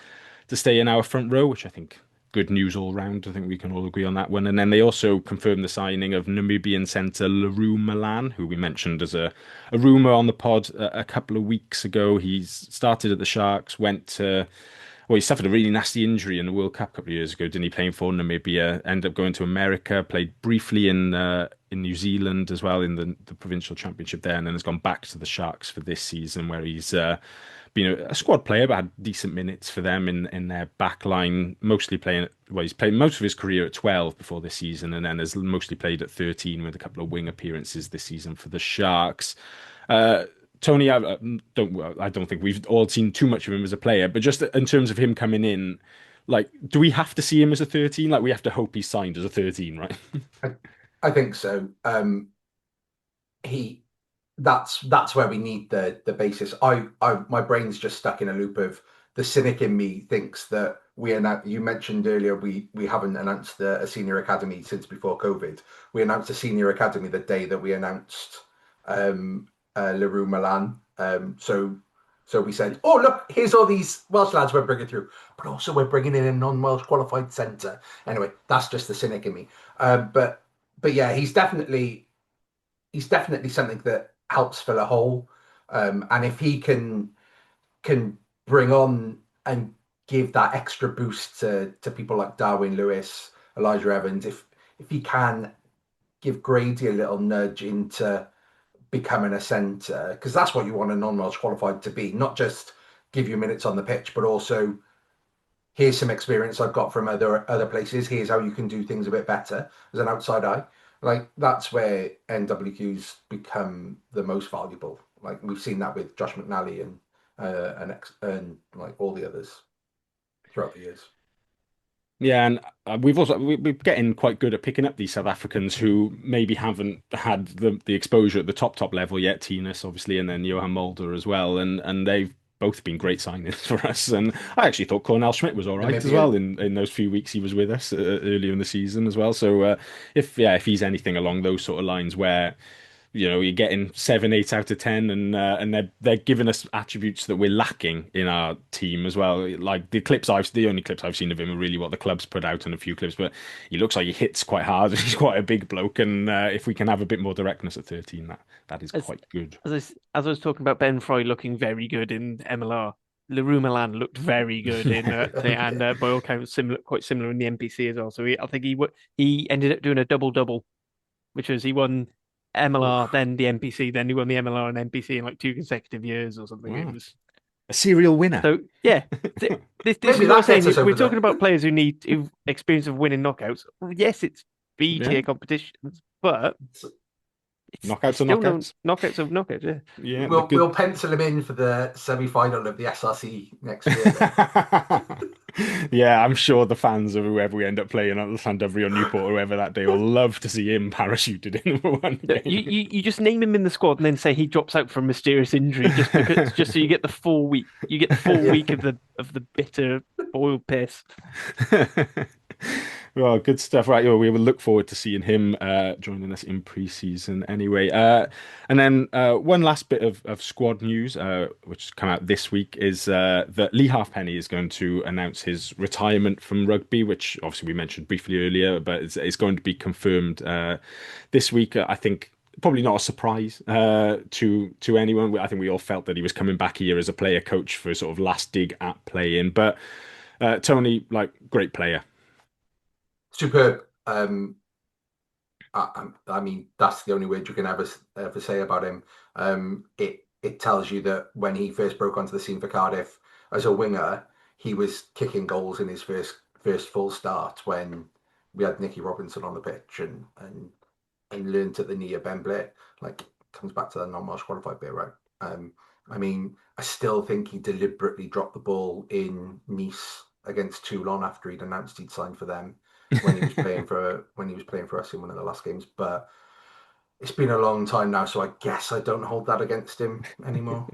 to stay in our front row, which I think good news all round. I think we can all agree on that one. And then they also confirmed the signing of Namibian centre Leroux Milan, who we mentioned as a rumour on the pod a couple of weeks ago. He's started at the Sharks, he suffered a really nasty injury in the World Cup a couple of years ago, didn't he? Playing for Namibia, ended up going to America, played briefly in New Zealand as well in the provincial championship there, and then has gone back to the Sharks for this season, where he's been a squad player, but had decent minutes for them in their back line, mostly playing. Well, he's played most of his career at 12 before this season, and then has mostly played at 13 with a couple of wing appearances this season for the Sharks. Tony, I don't think we've all seen too much of him as a player, but just in terms of him coming in, like, do we have to see him as a 13? Like, we have to hope he's signed as a 13, right? I think so. He that's where we need the basis. My brain's just stuck in a loop of the cynic in me thinks that you mentioned earlier we haven't announced a senior academy since before COVID. We announced a senior academy the day that we announced Leroux Milan. So we said, oh, look, here's all these Welsh lads we're bringing through, but also we're bringing in a non-Welsh qualified centre. Anyway, that's just the cynic in me. But yeah, he's definitely something that helps fill a hole. And if he can bring on and give that extra boost to people like Darwin Lewis, Elijah Evans, if he can give Grady a little nudge into becoming a centre, because that's what you want a non-Welsh qualified to be, not just give you minutes on the pitch, but also here's some experience I've got from other places. Here's how you can do things a bit better as an outside eye. Like, that's where NWQ's become the most valuable. Like, we've seen that with Josh McNally and like all the others throughout the years. Yeah, and we're getting quite good at picking up these South Africans who maybe haven't had the exposure at the top level yet. Tinas, obviously, and then Johan Mulder as well, and they've both been great signings for us. And I actually thought Cornell Schmidt was all right as well in those few weeks he was with us earlier in the season as well. So if he's anything along those sort of lines where you're getting 7, 8 out of 10, and they're giving us attributes that we're lacking in our team as well. Like the only clips I've seen of him are really what the club's put out and a few clips, but he looks like he hits quite hard. He's quite a big bloke, and if we can have a bit more directness at 13, that is As quite good. as I was talking about Ben Froy looking very good in MLR, Leroux Milan looked very good in thing, and by all accounts quite similar in the NPC as well. So I think he ended up doing a double, which was he won MLR, Oof. then the NPC, then he won the MLR and NPC in like 2 consecutive years or something. It Wow, was a serial winner. so yeah. This Maybe is what I'm that gets saying. us We're over talking there. about players who experience of winning knockouts. Well, yes, it's B Yeah, tier competitions, but it's knockouts are still no knockouts. knockouts of knockouts. Yeah. Yeah, the We'll good. pencil him in for the semi-final of the SRC next year then. Yeah, I'm sure the fans of whoever we end up playing at Llandudno or Newport or whoever that day will love to see him parachuted in for one You, game. you just name him in the squad and then say he drops out for a mysterious injury just so you get the full week. You get the full Yeah. week of the bitter boiled piss. Well, good stuff. Right, well, we will look forward to seeing him joining us in pre-season anyway. And then one last bit of squad news, which has come out this week, is that Leigh Halfpenny is going to announce his retirement from rugby, which obviously we mentioned briefly earlier, but it's going to be confirmed this week. I think probably not a surprise to anyone. I think we all felt that he was coming back here as a player coach for sort of last dig at playing, but Tony, like, great player. Superb. I mean, that's the only word you can ever say about him. It tells you that when he first broke onto the scene for Cardiff as a winger, he was kicking goals in his first full start when we had Nicky Robinson on the pitch and learned at the knee of Ben Blair. Like, comes back to the non-Welsh qualified bit, right? I mean, I still think he deliberately dropped the ball in Nice against Toulon after he'd announced he'd signed for them when he was playing for us in one of the last games. But it's been a long time now, so I guess I don't hold that against him anymore.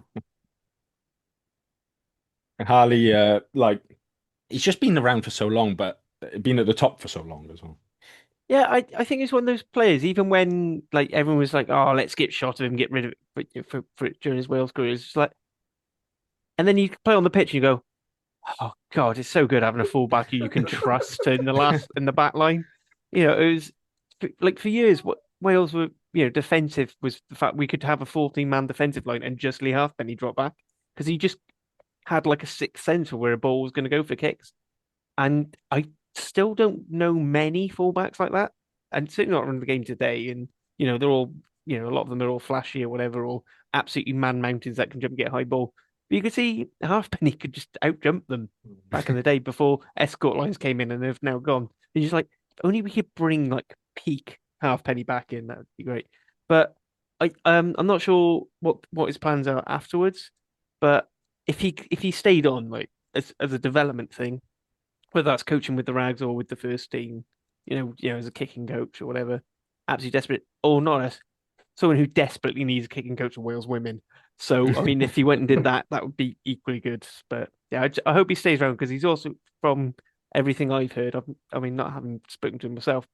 Harley, like, he's just been around for so long, but been at the top for so long as well. Yeah, I think he's one of those players. Even when like everyone was like, "Oh, let's get shot of him, get rid of it for during his Wales career," it's just like, and then you play on the pitch and you go, "Oh God, it's so good having a fullback who you can trust in the back line." It was like for years what Wales were, defensive was the fact we could have a 14-man defensive line and just Leigh Halfpenny drop back because he just had like a sixth sense for where a ball was going to go for kicks. And I still don't know many fullbacks like that. And certainly not in the game today. And, they're all, a lot of them are all flashy or whatever, or absolutely man mountains that can jump and get a high ball. But you could see Halfpenny could just out jump them back in the day before escort lines came in and they've now gone. And just like, if only we could bring like peak Halfpenny back in, that would be great. But I'm not sure what his plans are afterwards. But if he stayed on like as a development thing, whether that's coaching with the Rags or with the first team, as a kicking coach or whatever, absolutely desperate, or not as someone who desperately needs a kicking coach of Wales women. So, I mean, if he went and did that, that would be equally good. But yeah, I hope he stays around because he's also, from everything I've heard, I mean, not having spoken to him myself,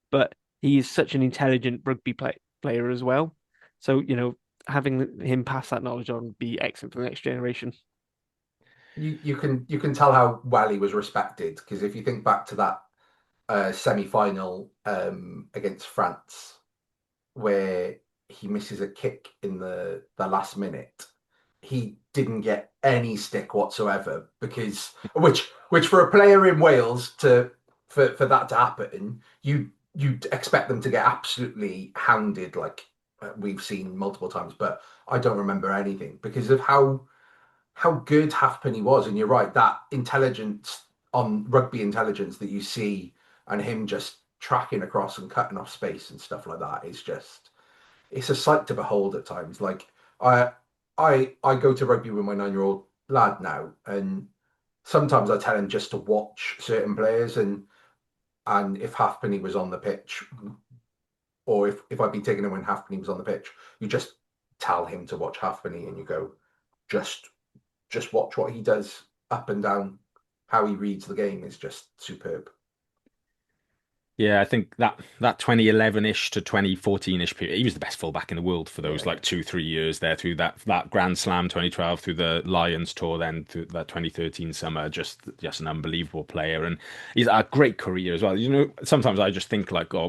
but he is such an intelligent rugby player as well. So, having him pass that knowledge on would be excellent for the next generation. You can tell how well he was respected because if you think back to that semi-final against France where he misses a kick in the last minute, he didn't get any stick whatsoever because which for a player in Wales for that to happen, you'd expect them to get absolutely hounded like we've seen multiple times, but I don't remember anything because of how good Halfpenny was. And you're right, that intelligence on rugby intelligence that you see and him just tracking across and cutting off space and stuff like that is just, it's a sight to behold at times. Like I I go to rugby with my 9-year-old lad now, and sometimes I tell him just to watch certain players, and if Halfpenny was on the pitch, or if I'd been taking him when Halfpenny was on the pitch, you just tell him to watch Halfpenny, and you go, just watch what he does up and down. How he reads the game is just superb. Yeah, I think that 2011-ish to 2014-ish period, he was the best fullback in the world for those like Yeah. 2, 3 years there through that Grand Slam 2012 through the Lions tour, then through that 2013 summer. Just an unbelievable player, and he's had a great career as well. You know, sometimes I just think like, oh,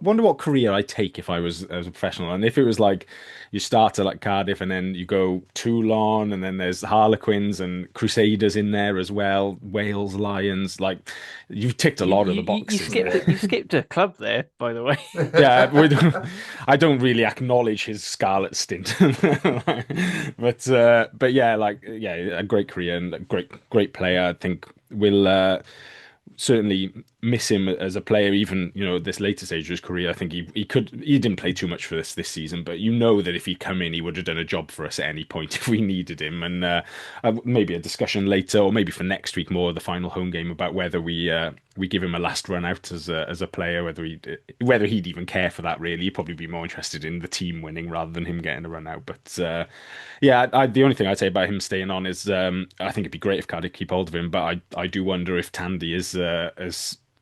wonder what career I'd take if I was as a professional, and if it was like you start at like Cardiff and then you go Toulon, and then there's Harlequins and Crusaders in there as well, Wales Lions, like you've ticked a lot of the You boxes skipped there. it. You skipped a club there, by the way. Yeah, I don't really acknowledge his Scarlet stint, but yeah, like yeah, a great career and a great player. I think we'll certainly miss him as a player, even this later stage of his career. I think he didn't play too much for us this season, but that if he'd come in, he would have done a job for us at any point if we needed him. And maybe a discussion later, or maybe for next week, more of the final home game about whether we give him a last run out as a player, whether he'd even care for that. Really, he'd probably be more interested in the team winning rather than him getting a run out. But yeah, the only thing I'd say about him staying on is I think it'd be great if Cardiff keep hold of him, but I do wonder if Tandy is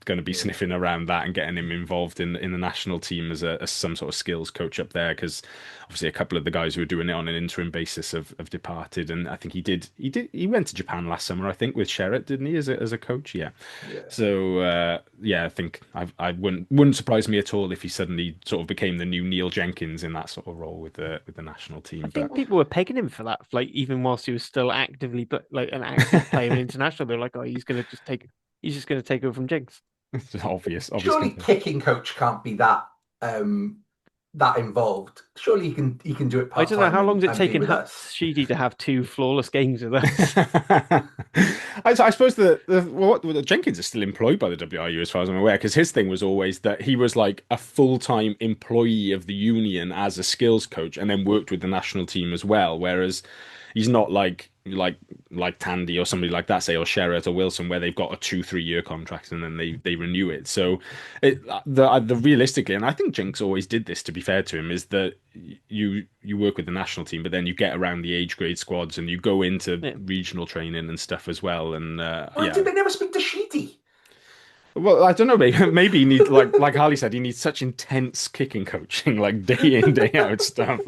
going to be Yeah. sniffing around that and getting him involved in the national team as some sort of skills coach up there, because obviously a couple of the guys who were doing it on an interim basis have departed, and I think he went to Japan last summer, I think, with Sherritt, didn't he, as a coach? Yeah. Yeah. So yeah, I think I wouldn't surprise me at all if he suddenly sort of became the new Neil Jenkins in that sort of role with the national I team. But think people were pegging him for that, like even whilst he was still actively, but like an active player in international. They're like, oh, he's just gonna take over from Jinx. it's obvious Surely comparison. kicking coach can't be um that involved. Surely he can do it I part don't know time how long and, did it and be taken with us. Sheedy to have 2 flawless games with us. I suppose the Jenkins is still employed by the WRU as far as I'm aware, because his thing was always that he was like a full-time employee of the union as a skills coach and then worked with the national team as well. Whereas he's not like Tandy or somebody like that, say, or Sherritt or Wilson, where they've got a 2, 3 year contract and then they renew it. So the realistically, and I think Jinx always did this, to be fair to him, is that you work with the national team, but then you get around the age grade squads and you go into Yeah. regional training and stuff as well. And Why yeah, did they never speak to Sheedy? well, I don't know, maybe he needs, like Harley said, he needs such intense kicking coaching, like day in, day out stuff.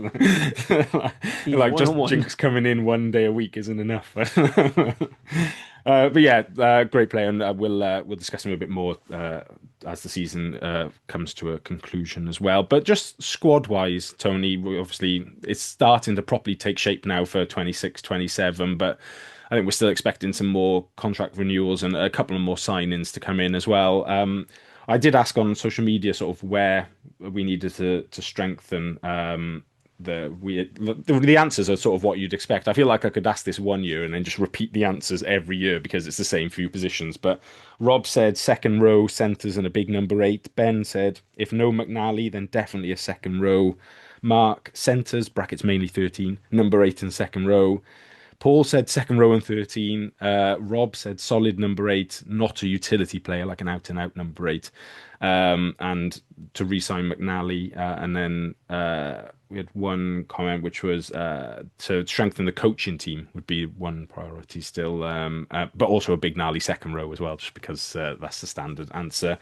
He's Like one just on one. Jinx coming in one day a week isn't enough. But yeah, great player, and we'll discuss him a bit more as the season comes to a conclusion as well. But just squad wise, Tony, obviously it's starting to properly take shape now for 26, 27, but I think we're still expecting some more contract renewals and a couple of more signings to come in as well. I did ask on social media sort of where we needed to strengthen. The answers are sort of what you'd expect. I feel like I could ask this one year and then just repeat the answers every year because it's the same few positions. But Rob said second row centres and a big number 8. Ben said if no McNally, then definitely a second row. Mark centres brackets mainly 13, number 8 and second row. Paul said second row and 13. Rob said solid number 8, not a utility player, like an out and out number 8. And to re-sign McNally. And then we had one comment which was to strengthen the coaching team would be one priority still, but also a big Nally second row as well, just because that's the standard answer.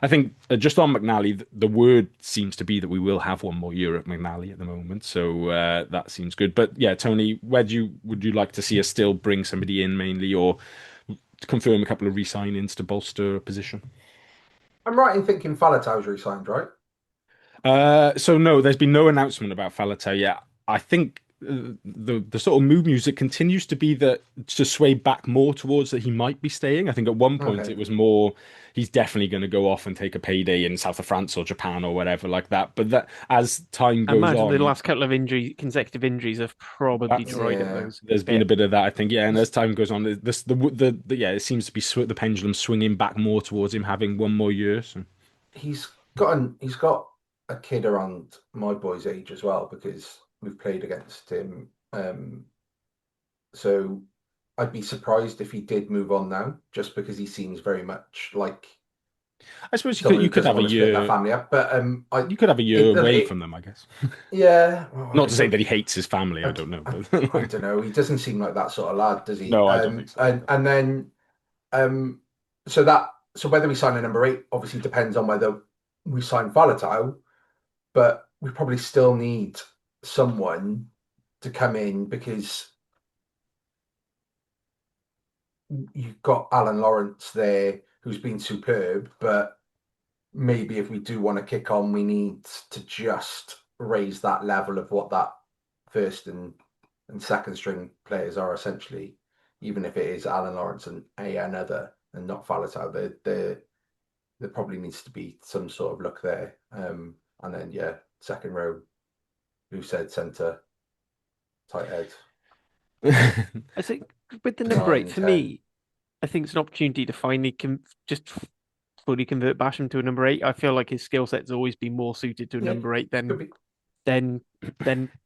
I think just on McNally, the word seems to be that we will have one more year at McNally at the moment, so that seems good. But yeah, Tony, would you like to see us still bring somebody in mainly, or confirm a couple of re-signings to bolster a position? I'm right in thinking Falatau's re-signed, right? So no, there's been no announcement about Faletau yet. I think the sort of mood music continues to be that to sway back more towards that he might be staying. I think at one point Okay. it was more he's definitely going to go off and take a payday in south of France or Japan or whatever like that. But that as time I goes imagine the on, last couple of consecutive injuries have probably that's dried up Yeah. those there's been a bit. bit of that, I think. Yeah, and as time goes on, yeah, it seems to be the pendulum swinging back more towards him having one more year. So. He's got a kid around my boy's age as well because we've played against him. So I'd be surprised if he did move on now, just because he seems very much like I suppose someone who you could doesn't have a want to split that year. family up. But I You could have a year it, away it from them, I guess. yeah, well, Not I to say don't that he hates his family, I I, don't know, I, I but don't know. He doesn't seem like that sort of lad, does he? no, I don't think so. And then um, so So whether we sign a number 8 obviously depends on whether we sign Faletau, but we probably still need someone to come in because you've got Alan Lawrence there who's been superb, but maybe if we do want to kick on, we need to just raise that level of what that first and second string players are essentially, even if it is Alan Lawrence and another and not Faletau. There probably needs to be some sort of look there. And then, yeah, second row, who said centre, tight head. I think with the number 8, 9, for 10. me, I think it's an opportunity to finally just fully convert Basham to a number 8. I feel like his skill set's always been more suited to a Yeah, number 8 could be. than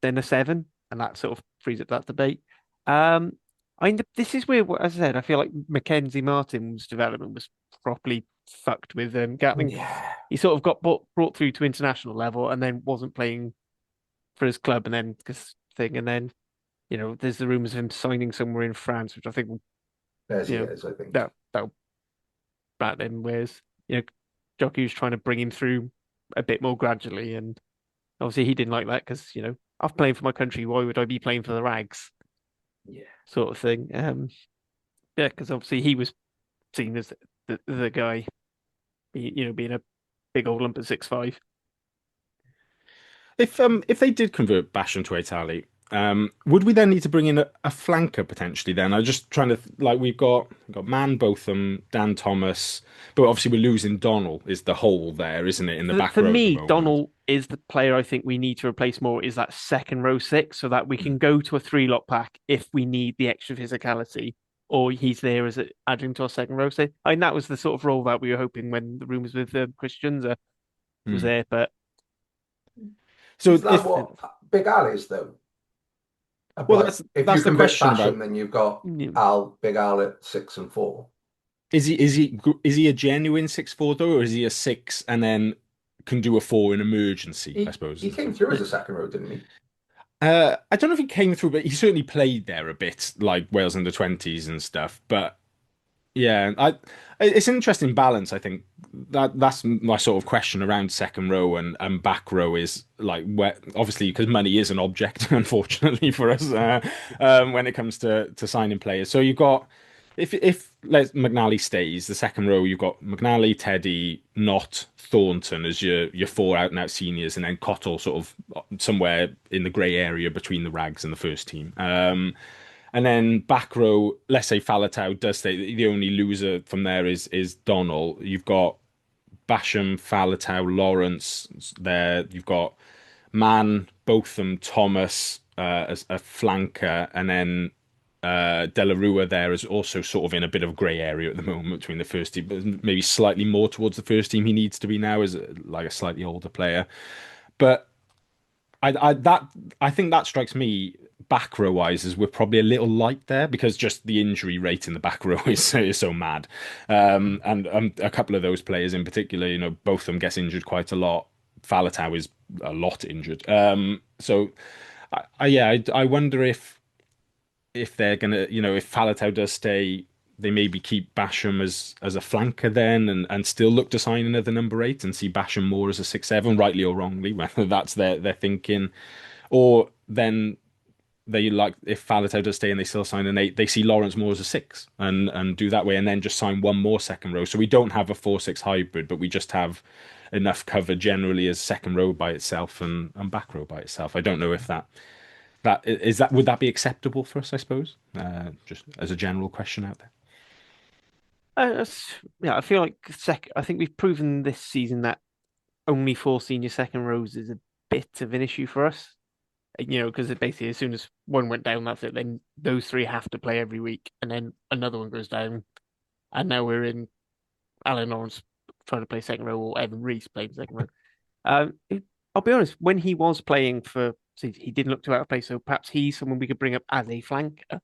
a 7, and that sort of frees up that debate. Um, this is where, as I said, I feel like Mackenzie Martin's development was properly fucked with Gatling. Yeah. He sort of got brought through to international level and then wasn't playing for his club, and then this thing, and then there's the rumors of him signing somewhere in France, which I think will, There's he you know, is, I think. that'll bat him. Whereas Jockey was trying to bring him through a bit more gradually, and obviously he didn't like that because I'm playing for my country. Why would I be playing for the rags? Yeah. Sort of thing. Yeah, because obviously he was seen as the guy, being a big old lump at 6'5". If they did convert Basham to Italy, would we then need to bring in a flanker potentially? Then I'm just trying to like we've got Man Botham, Dan Thomas, but obviously we're losing Donnell is the hole there, isn't it, in the back For row at the me, moment? Donald is the player I think we need to replace more. Is that second row 6 so that we can go to a 3-lock pack if we need the extra physicality, or he's there as adding to our second row 6. I mean, that was the sort of role that we were hoping when the rumours with Christians was Hmm. there, but So Is that if what Big Al is, though? well, Like, if you that's the convert question about Basham, then you've got yeah, Big Al at 6 and 4. is he a genuine 6'4" though, or is he a 6 and then can do a 4 in emergency? I suppose He is the came through as a second row, didn't he? I don't know if he came through, but he certainly played there a bit, like Wales under 20s and stuff. But yeah, it's an interesting balance. I think that's my sort of question around second row and back row is like where obviously because money is an object, unfortunately for us when it comes to signing players. So you've got if McNally stays, the second row you've got McNally, Teddy, Knott, Thornton as your four out and out seniors, and then Cottle sort of somewhere in the grey area between the rags and the first team. And then back row, let's say Faletau does stay. The only loser from there is Donnell. You've got Basham, Faletau, Lawrence there. You've got Mann, Botham, Thomas as a flanker, and then De La Rua there is also sort of in a bit of a grey area at the moment between the first team, but maybe slightly more towards the first team he needs to be now as like a slightly older player. But I think that strikes me back row wise as we're probably a little light there because just the injury rate in the back row is so mad, and a couple of those players in particular, both of them gets injured quite a lot. Faletau is a lot injured, so I wonder if they're gonna, if Faletau does stay, they maybe keep Basham as a flanker then, and still look to sign another number 8 and see Basham more as a 6'7", rightly or wrongly, whether that's their thinking, or then they like if Faletau does stay and they still sign an 8, they see Lawrence more as a 6 and do that way, and then just sign one more second row. So we don't have a 4-6 hybrid, but we just have enough cover generally as second row by itself and back row by itself. I don't know if that would that be acceptable for us, I suppose, just as a general question out there. yeah, I feel like I think we've proven this season that only 4 senior second rows is a bit of an issue for us. Because basically as soon as one went down, that's it. Then those 3 have to play every week, and then another one goes down, and now we're in Alan Lawrence trying to play second row, or Evan Reese playing second row. I'll be honest, when he was playing for, he didn't look too out of place, so perhaps he's someone we could bring up as a flanker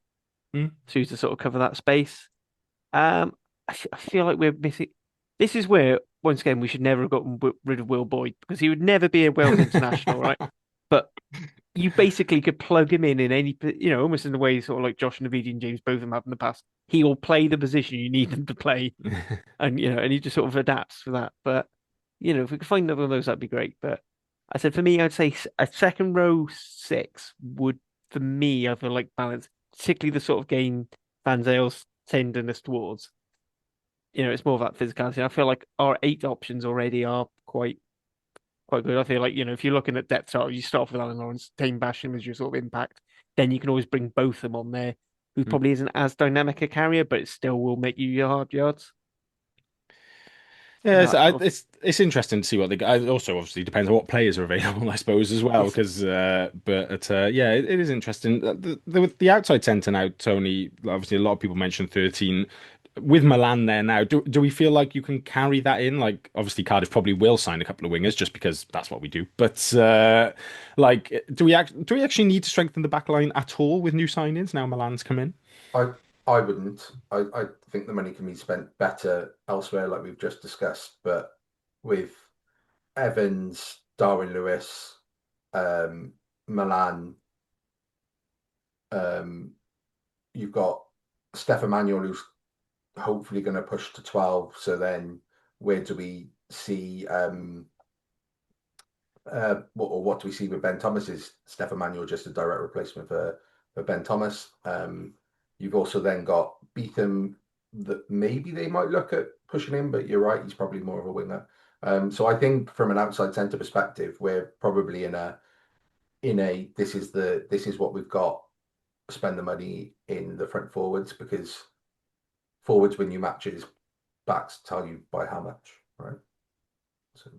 to sort of cover that space. I feel like we're missing. This is where, once again, we should never have gotten rid of Will Boyd because he would never be a Wales international, right? But you basically could plug him in any, almost in the way sort of like Josh Navidi and James Botham have in the past. He will play the position you need him to play, and and he just sort of adapts for that. But if we could find another one of those, that'd be great. But I said for me, I'd say a second row six would, for me, I feel like balance, particularly the sort of game Van Zijl's tenderness towards. It's more about physicality. I feel like our 8 options already are quite good. I feel like, if you're looking at depth chart, you start off with Alan Lawrence, Tame Basham as your sort of impact. Then you can always bring both of them on there, who probably isn't as dynamic a carrier, but it still will make you your hard yards. Yeah, it's interesting to see what it also obviously depends on what players are available, I suppose, as well. Because, yeah, it is interesting. The outside centre now, Tony. Obviously, a lot of people mentioned 13 with Milan there now. Do we feel like you can carry that in? Like, obviously, Cardiff probably will sign a couple of wingers just because that's what we do. But do we actually need to strengthen the back line at all with new signings now Milan's come in? I I wouldn't. I think the money can be spent better elsewhere, like we've just discussed. But with Evans, Darwin Lewis, Milan, um, you've got Stefan Manuel, who's hopefully going to push to 12. So then, where do we see? What do we see with Ben Thomas? Is Stefan Manuel just a direct replacement for Ben Thomas? You've also then got Beetham that maybe they might look at pushing him, but you're right, he's probably more of a winger. So I think from an outside centre perspective, we're probably in a this is what we've got. Spend the money in the front forwards, because forwards win you matches, backs tell you by how much, right? So.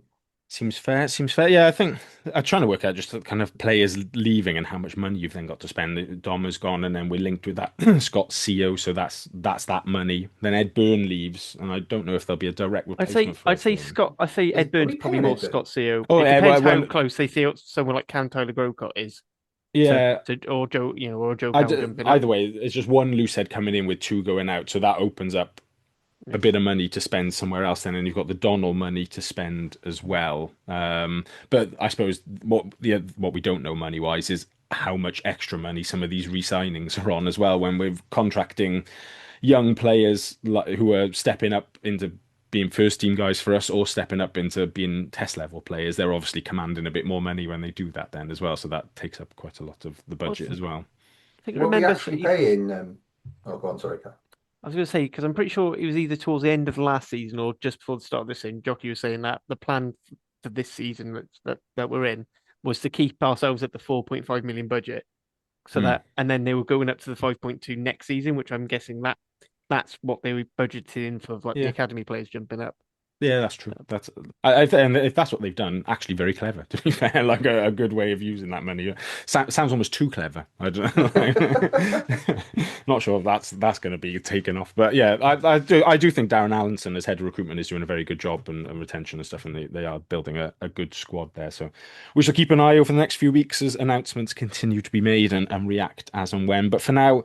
Seems fair. Seems fair. Yeah, I think I'm trying to work out just the kind of players leaving and how much money you've then got to spend. Dom has gone, and then we're linked with that Scott CO, so that's that money. Then Ed Byrne leaves, and I don't know if there'll be a direct replacement. I'd say Scott. I say Ed Byrne's probably more Scott CO. Oh, it depends how close they feel someone like Cam Tyler Grocott is. Yeah, or Joe, or Joe. Either way, it's just one loose head coming in with 2 going out, so that opens up a bit of money to spend somewhere else then, and you've got the Donnell money to spend as well. But I suppose what we don't know money wise is how much extra money some of these re-signings are on as well, when we're contracting young players who are stepping up into being first team guys for us, or stepping up into being test level players. They're obviously commanding a bit more money when they do that then as well, so that takes up quite a lot of the budget as well. I think what we actually pay in oh, go on, sorry, Kat. I was going to say, because I'm pretty sure it was either towards the end of last season or just before the start of this season, Jockey was saying that the plan for this season that we're in was to keep ourselves at the 4.5 million budget. So that, and then they were going up to the 5.2 next season, which I'm guessing that's what they were budgeted in for, like the academy players jumping up. Yeah, that's true. And if that's what they've done, actually very clever, to be fair, like a good way of using that money. Sounds almost too clever. I don't know. Not sure if that's going to be taken off, but yeah, I do think Darren Allinson as head of recruitment is doing a very good job and retention and stuff, and they are building a good squad there. So we shall keep an eye over the next few weeks as announcements continue to be made and react as and when. But for now,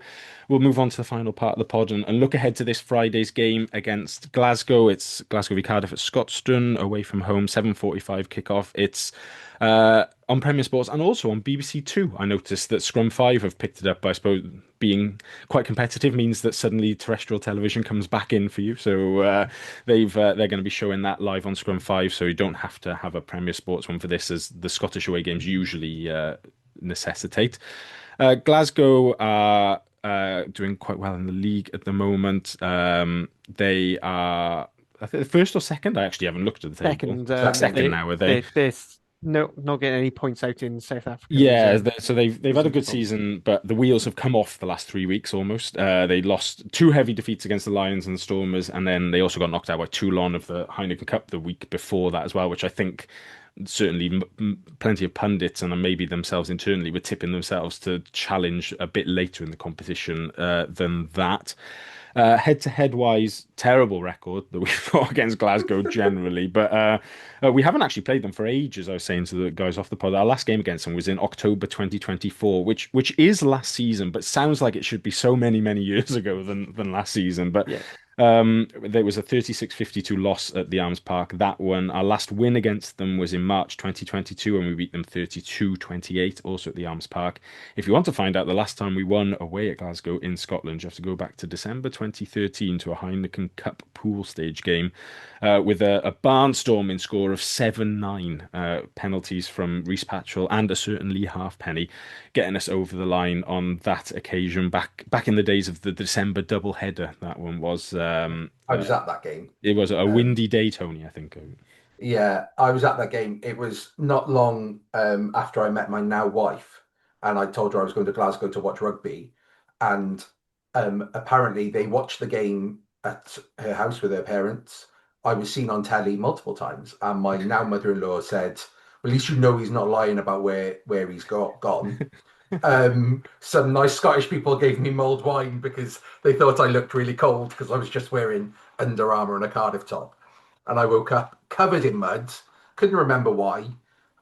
we'll move on to the final part of the pod and look ahead to this Friday's game against Glasgow. It's Glasgow v Cardiff at Scotstoun, away from home, 7:45 kickoff. It's on Premier Sports and also on BBC Two. I noticed that Scrum 5 have picked it up. I suppose being quite competitive means that suddenly terrestrial television comes back in for you. So they're going to be showing that live on Scrum 5, so you don't have to have a Premier Sports one for this, as the Scottish away games usually necessitate. Glasgow are doing quite well in the league at the moment. They are, I think, the first or second. I actually haven't looked at the table. Second now, are they? Not getting any points out in South Africa. Yeah, so they've had a good season, but the wheels have come off the last 3 weeks almost. They lost 2 heavy defeats against the Lions and the Stormers, and then they also got knocked out by Toulon of the Heineken Cup the week before that as well, which I think certainly plenty of pundits and maybe themselves internally were tipping themselves to challenge a bit later in the competition than that. Head-to-head wise, terrible record that we've got against Glasgow generally, but we haven't actually played them for ages. I was saying to the guys off the pod, our last game against them was in October 2024, which is last season, but sounds like it should be so many years ago than last season. But There was a 36-52 loss at the Arms Park. That one, our last win against them was in March 2022, and we beat them 32-28, also at the Arms Park. If you want to find out the last time we won away at Glasgow in Scotland, you have to go back to December 2013 to a Heineken Cup pool stage game with a barnstorming score of 7-9, penalties from Rhys Patchell and a certain Leigh Halfpenny, getting us over the line on that occasion back in the days of the December double header. That one was. I was at that game. It was a Um, windy day, Tony, I think. yeah, I was at that game. It was not long after I met my now wife, and I told her I was going to Glasgow to watch rugby. And apparently, they watched the game at her house with her parents. I was seen on telly multiple times, and my now mother-in-law said, "Well, at least you know he's not lying about where he's gone." Some nice Scottish people gave me mulled wine because they thought I looked really cold because I was just wearing Under Armour and a Cardiff top. And I woke up covered in mud, couldn't remember why.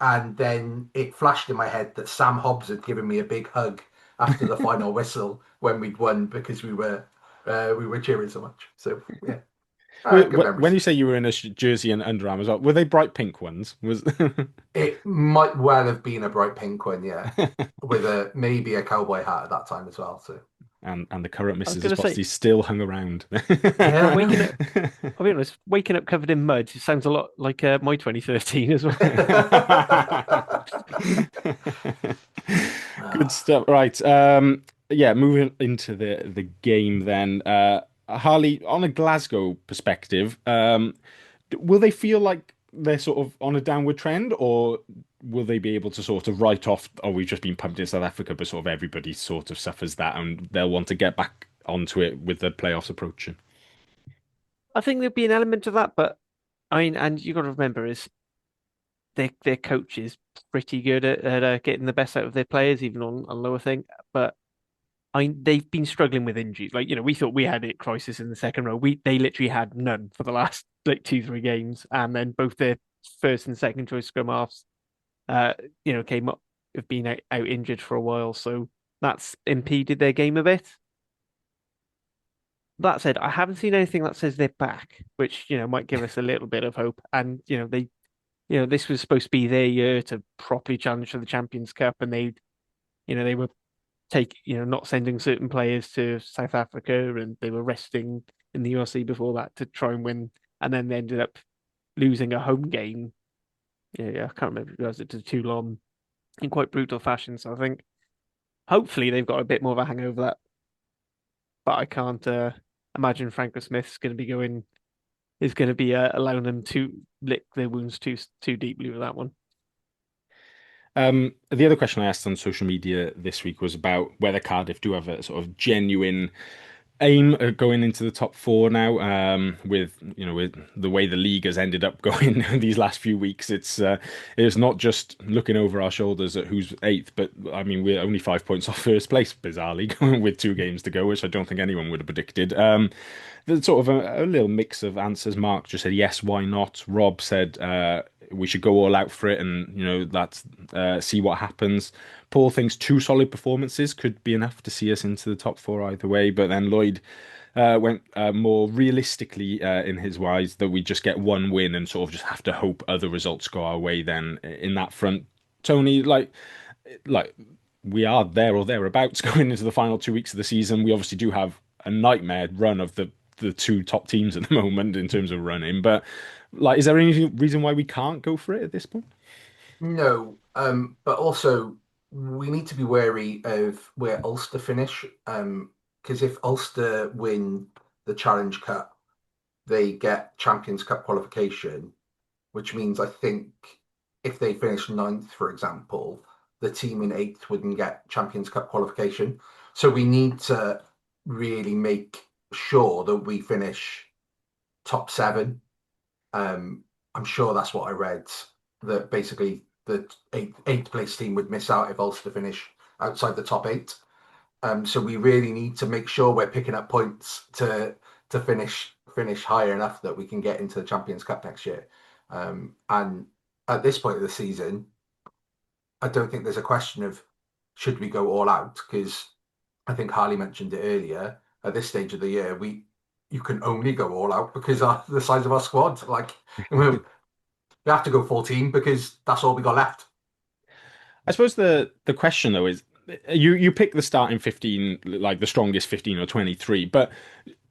And then it flashed in my head that Sam Hobbs had given me a big hug after the final whistle when we'd won because we were cheering so much. So yeah, good When memories. you say you were in a jersey and Under Armour as well, were they bright pink ones? Was It might well have been a bright pink one, yeah, with a maybe a cowboy hat at that time as well. So and the current I was Mrs. going to say, Esposito still hung around. yeah, waking up, I'll be honest, waking up covered in mud it sounds a lot like my 2013 as well. Good stuff. Right. Yeah, moving into the game then. Harley, on a Glasgow perspective, will they feel like they're sort of on a downward trend, or will they be able to sort of write off, oh, we've just been pumped in South Africa, but sort of everybody sort of suffers that and they'll want to get back onto it with the playoffs approaching? I think there'd be an element of that, but I mean, and you got to remember is their coach is pretty good at getting the best out of their players, even on lower thing. But they've been struggling with injuries. Like, we thought we had it crisis in the second row. They literally had none for the last like 2-3 games, and then both their first and second choice scrum halves, uh, came up have been out injured for a while, so that's impeded their game a bit. That said, I haven't seen anything that says they're back, which might give us a little bit of hope. And this was supposed to be their year to properly challenge for the Champions Cup, and they were not sending certain players to South Africa, and they were resting in the URC before that to try and win, and then they ended up losing a home game. Yeah, I can't remember if it was to Toulon in quite brutal fashion. So I think hopefully they've got a bit more of a hangover of that, but I can't imagine Franco Smith's going to be allowing them to lick their wounds too deeply with that one. The other question I asked on social media this week was about whether Cardiff do have a sort of genuine aim at going into the top four now. With the way the league has ended up going these last few weeks, it's not just looking over our shoulders at who's eighth, but I mean we're only 5 points off first place, bizarrely, with 2 games to go, which I don't think anyone would have predicted. There's sort of a little mix of answers. Mark just said yes, why not? Rob said we should go all out for it, and that's see what happens. Paul thinks 2 solid performances could be enough to see us into the top four either way. But then Lloyd went more realistically in his wise that we just get 1 win and sort of just have to hope other results go our way. Then in that front, Tony, like we are there or thereabouts going into the final 2 weeks of the season. We obviously do have a nightmare run of the 2 top teams at the moment in terms of running. But is there any reason why we can't go for it at this point? no, but also we need to be wary of where Ulster finish. Because if Ulster win the Challenge Cup, they get Champions Cup qualification, which means I think if they finish ninth, for example, the team in eighth wouldn't get Champions Cup qualification. So we need to really make sure that we finish top seven. I'm sure that's what I read, that basically the eighth place team would miss out if Ulster finish outside the top eight. So we really need to make sure we're picking up points to finish higher enough that we can get into the Champions Cup next year. And at this point of the season, I don't think there's a question of should we go all out, because I think Harley mentioned it earlier. At this stage of the year, you can only go all out because of the size of our squad. Like, we have to go full team because that's all we got left. I suppose the question though is you pick the starting 15, like the strongest 15 or 23, but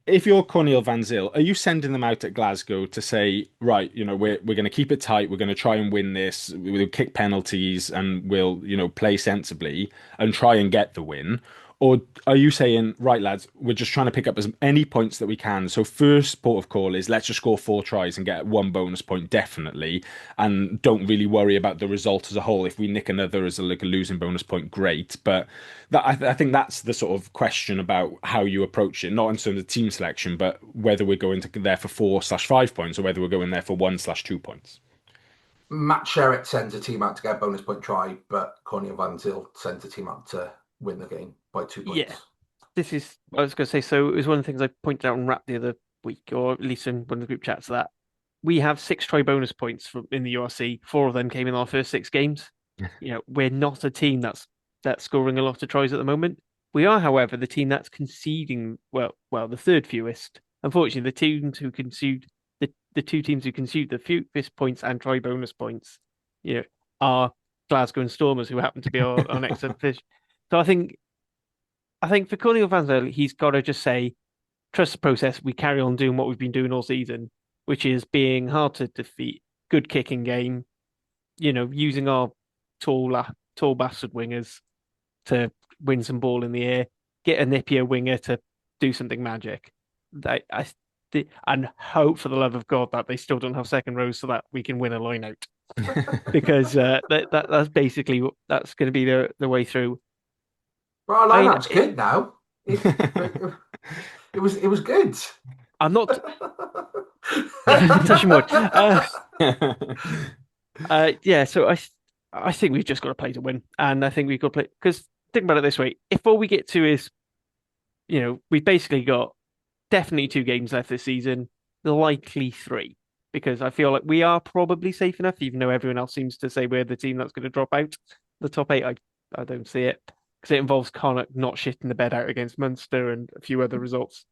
if you're Cornel Van Zyl, are you sending them out at Glasgow to say, right, we're going to keep it tight, we're going to try and win this, we'll kick penalties and we'll, play sensibly and try and get the win? Or are you saying, right, lads, we're just trying to pick up as many points that we can. So first port of call is let's just score 4 tries and get 1 bonus point definitely, and don't really worry about the result as a whole. If we nick another as like a losing bonus point, great. But I think that's the sort of question about how you approach it, not in terms of team selection, but whether we're going to there for 4/5 points or whether we're going there for 1/2 points. Matt Sherritt sends a team out to get a bonus point try, but Cornel Van Zyl sends a team out to win the game by 2 points. Yeah, I was going to say, so it was one of the things I pointed out on Rap the other week, or at least in one of the group chats, that we have 6 try bonus points in the URC. 4 of them came in our first 6 games. We're not a team that's scoring a lot of tries at the moment. We are, however, the team that's conceding the 3rd fewest. Unfortunately, the teams who concede the 2 teams who concede the fewest points and try bonus points, are Glasgow and Stormers, who happen to be our next fish. So I think for Cornel Van Zyl, he's got to just say, trust the process. We carry on doing what we've been doing all season, which is being hard to defeat, good kicking game, using our tall bastard wingers to win some ball in the air, get a nippier winger to do something magic. And hope for the love of God that they still don't have second rows so that we can win a line out. Because that's basically that's going to be the way through. Well, our lineup's good now. It was good. I'm not touching wood. So I think we've just got to play to win, and I think we've got to play because think about it this way: if all we get to is, we've basically got definitely 2 games left this season, likely 3, because I feel like we are probably safe enough, even though everyone else seems to say we're the team that's going to drop out. The top 8, I don't see it because it involves Connacht not shitting the bed out against Munster and a few other results.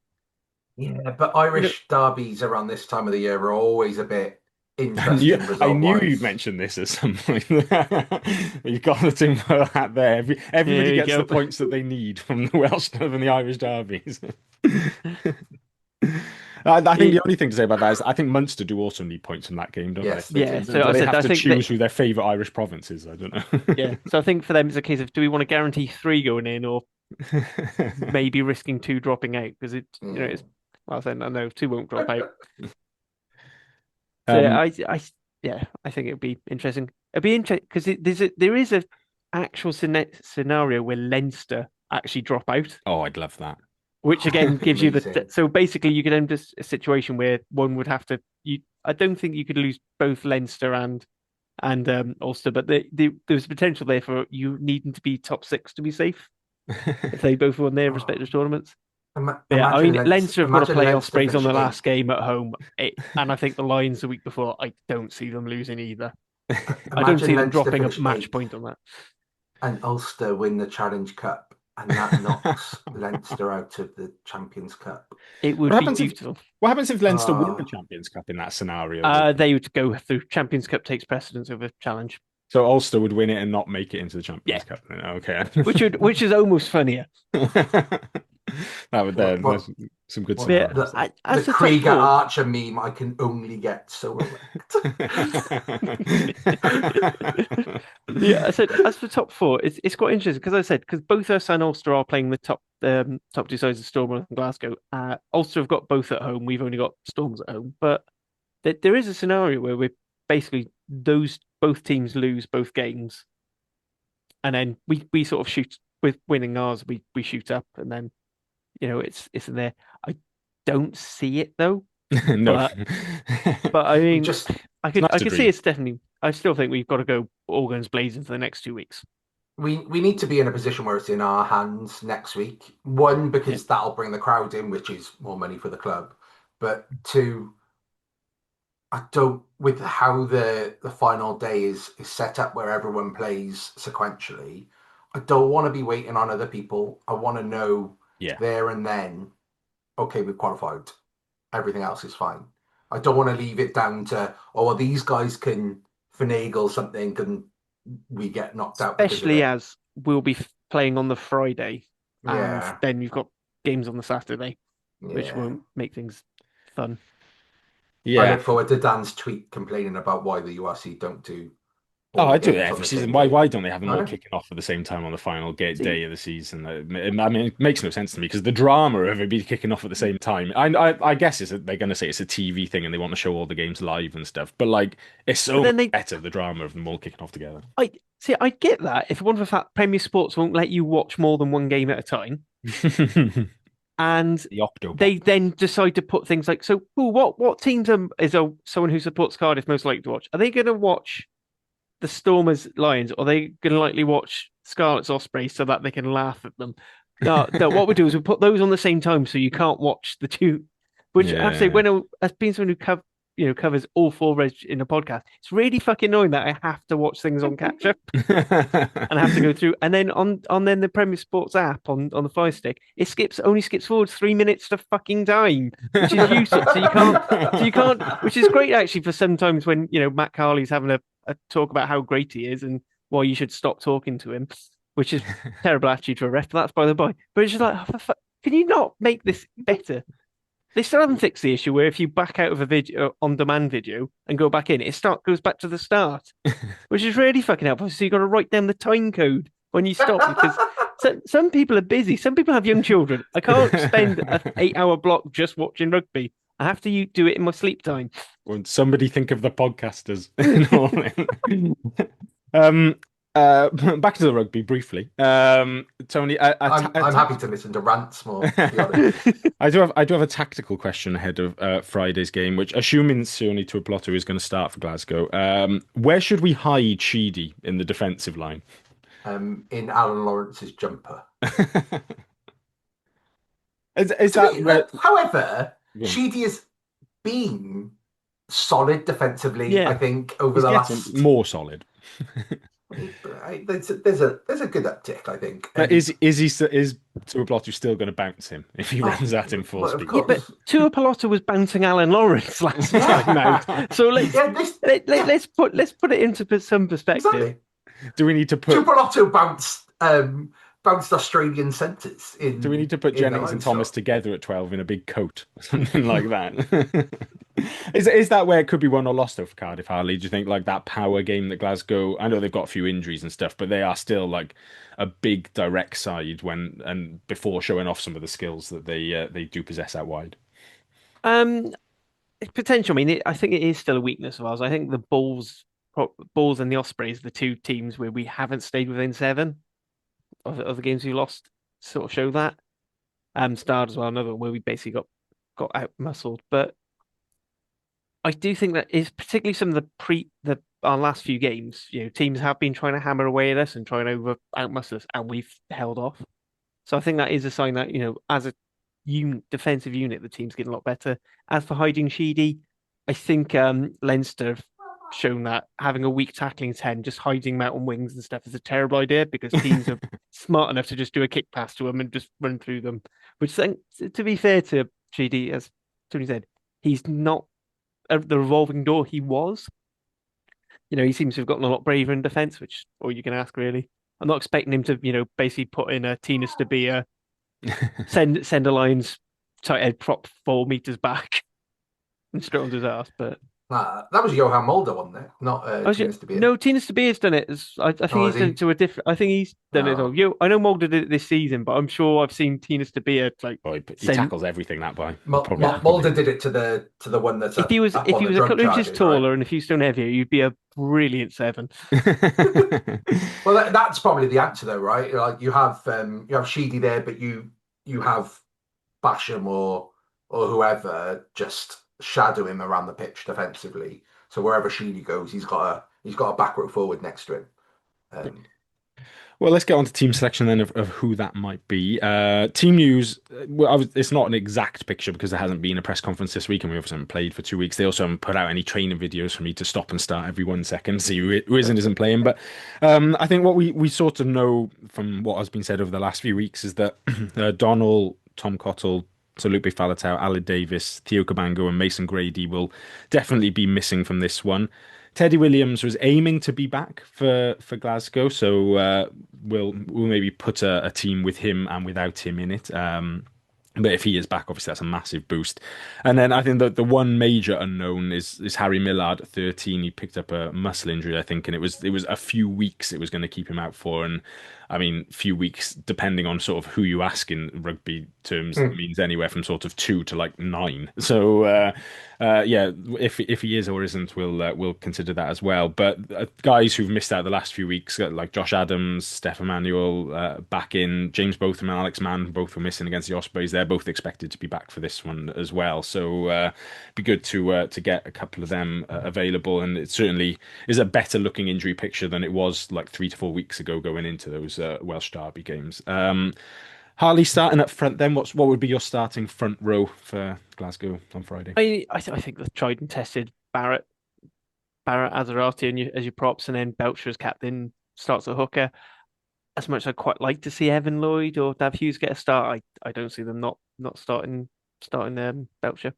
Yeah, but Irish derbies around this time of the year are always a bit interesting. I knew you'd mention this at some point. You've got the team for that there. Everybody gets the points that they need from the Welsh and the Irish derbies. I think the only thing to say about that is I think Munster do also need points from that game, don't they? Yeah, so they have to choose who their favourite Irish province is. I don't know. Yeah, so I think for them it's a case of do we want to guarantee 3 going in or maybe risking 2 dropping out because it's well then I know 2 won't drop out. So I think it'd be interesting. It'd be interesting because there is a actual scenario where Leinster actually drop out. Oh, I'd love that. Which again gives you so basically you could end a situation where one would have to. I don't think you could lose both Leinster and Ulster, but there's potential there for you needing to be top 6 to be safe if they both won their respective tournaments. I mean, Leinster have got to play Ospreys on the last game at home, and I think the Lions the week before. I don't see them losing either. I don't see them dropping a match point on that. And Ulster win the Challenge Cup, and that knocks Leinster out of the Champions Cup. It would be beautiful. What happens if Leinster win the Champions Cup in that scenario? They would go through Champions Cup takes precedence over Challenge. So Ulster would win it and not make it into the Champions Cup. Okay, which is almost funnier. That would some good stuff. The Krieger Archer meme I can only get so erect. I said as for top 4, it's quite interesting because both us and Ulster are playing the top 2 sides of Stormers and Glasgow. Ulster have got both at home. We've only got Storms at home, but there is a scenario where we're basically both teams lose both games, and then we sort of shoot with winning ours. We shoot up, and then it's in there. I don't see it though. No, but I mean, I could see it's definitely. I still think we've got to go all guns blazing for the next 2 weeks. We need to be in a position where it's in our hands next week. 1, because that'll bring the crowd in, which is more money for the club. But 2, I don't, with how the final day is set up where everyone plays sequentially, I don't want to be waiting on other people. I want to know there and then, okay, we've qualified. everything else is fine. I don't want to leave it down to, oh, well, these guys can finagle something and we get knocked out because of Especially it. as we'll be playing on the Friday, and Yeah, then you've got games on the Saturday, which yeah. won't make things fun. I Yeah. look forward to Dan's tweet complaining about why the URC don't do Oh, all I the do it games on every the season. same Why day. don't they have them I all know. kicking off at the same time on the final See, day of the season? I mean, it makes no sense to me because the drama of it be kicking off at the same time. I guess is that they're going to say it's a TV thing and they want to show all the games live and stuff. But like, it's but so much then they, better the drama of them all kicking off together. I see, I get that. If one for the fact Premier Sports won't let you watch more than one game at a time, The and Octobot. they then decide to put things like, so, ooh, what teams is someone who supports Cardiff most likely to watch? Are they going to watch the Stormers Lions, or are they going to likely watch Scarlets Ospreys so that they can laugh at them? No, no. What we do is we put those on the same time so you can't watch the two. Which I have to say, Yeah. as being someone who covers all four in a podcast, it's really fucking annoying that I have to watch things on catch up and I have to go through. And then on then the Premier Sports app on the Fire Stick, it only skips forward 3 minutes to fucking time, which is useless. So you can't, which is great actually for sometimes when Matt Carley's having a talk about how great he is and why you should stop talking to him, which is terrible attitude for a ref. But that's by the by. But it's just like, oh, can you not make this better? They still haven't fixed the issue where if you back out of a video on-demand video and go back in, goes back to the start, which is really fucking helpful. So you got to write down the time code when you stop because some people are busy. Some people have young children. I can't spend an 8-hour block just watching rugby. I have to do it in my sleep time. Won't somebody think of the podcasters? um, back to the rugby briefly. Tony, I'm happy to listen to rants more, to be honest. I do have a tactical question ahead of Friday's game, which assuming Sione Tuipulotu is going to start for Glasgow, where should we hide Sheedy in the defensive line? In Alan Lawrence's jumper. Is that However, Go on. Sheedy has been solid defensively, Yeah. I think, over He's the getting last. more solid? There's a good uptick, I think. But is Tuipulotu still going to bounce him if he runs at him full well, of speed? Yeah, but Tuipulotu was bouncing Alan Lawrence last time out. So let's put it into some perspective. Exactly. Do we need to put Tuipulotu bounced Australian centres in. Do we need to put in the Jennings and line Thomas shot. together at 12 in a big coat or something like that? Is that where it could be won or lost though for Cardiff, Harley? Do you think like that power game that Glasgow? I know they've got a few injuries and stuff, but they are still like a big direct side before showing off some of the skills that they do possess out wide. It's potential. I mean, I think it is still a weakness of ours. I think the Bulls and the Ospreys, the two teams where we haven't stayed within 7 of the games we lost, sort of show that. Stard as well, another one where we basically got out muscled. But I do think that is particularly some of our last few games. Teams have been trying to hammer away at us and trying to outmuscle us, and we've held off. So I think that is a sign that as a defensive unit, the team's getting a lot better. As for hiding Sheedy, I think Leinster have shown that having a weak tackling 10, just hiding him out on wings and stuff is a terrible idea because teams are smart enough to just do a kick pass to him and just run through them. Which, to be fair to Sheedy, as Tony said, he's not the revolving door he was. He seems to have gotten a lot braver in defence, which all you can ask really. I'm not expecting him to, basically put in a Tinas to be a send a line's tight head prop 4 meters back and straight onto his ass, but. That was Johan Mulder, wasn't it? Not Tinas de Beer. No, Tinas de Beer's done it. I think he's done it to a different. I think he's done it. I know Mulder did it this season, but I'm sure I've seen Tinas de Beer he tackles everything that way. Mulder did it to the one that's. If he was a couple inches taller and a few stone heavier, you'd be a brilliant 7. Well, that's probably the answer, though, right? Like you have Sheedy there, but you have Basham or whoever just shadow him around the pitch defensively. So wherever Sheedy goes, he's got a back row forward next to him. Well, let's get on to team selection then of who that might be. Team news, it's not an exact picture because there hasn't been a press conference this week and we obviously haven't played for 2 weeks. They also haven't put out any training videos for me to stop and start every 1 second, see who is and isn't playing. But I think what we sort of know from what has been said over the last few weeks is that Donnell, Tom Cottle, So Lupe Faletau, Ali Davis, Theo Cabango, and Mason Grady will definitely be missing from this one. Teddy Williams was aiming to be back for Glasgow, so we'll maybe put a team with him and without him in it. But if he is back, obviously that's a massive boost. And then I think that the one major unknown is Harry Millard at 13. He picked up a muscle injury, I think, and it was a few weeks it was going to keep him out for. And I mean, few weeks, depending on sort of who you ask in rugby terms, means anywhere from sort of 2 to like 9. So yeah, if he is or isn't, we'll consider that as well. But guys who've missed out the last few weeks, like Josh Adams, Steph Emmanuel, back in, James Botham and Alex Mann, both were missing against the Ospreys. They're both expected to be back for this one as well. So be good to get a couple of them available. And it certainly is a better looking injury picture than it was like 3 to 4 weeks ago going into those Welsh Derby games. Harley starting up front then. What would be your starting front row for Glasgow on Friday? I think the tried and tested Barrett Azarati and as your props, and then Belcher as captain starts at hooker. As much as I'd quite like to see Evan Lloyd or Dav Hughes get a start, I don't see them not starting Belcher.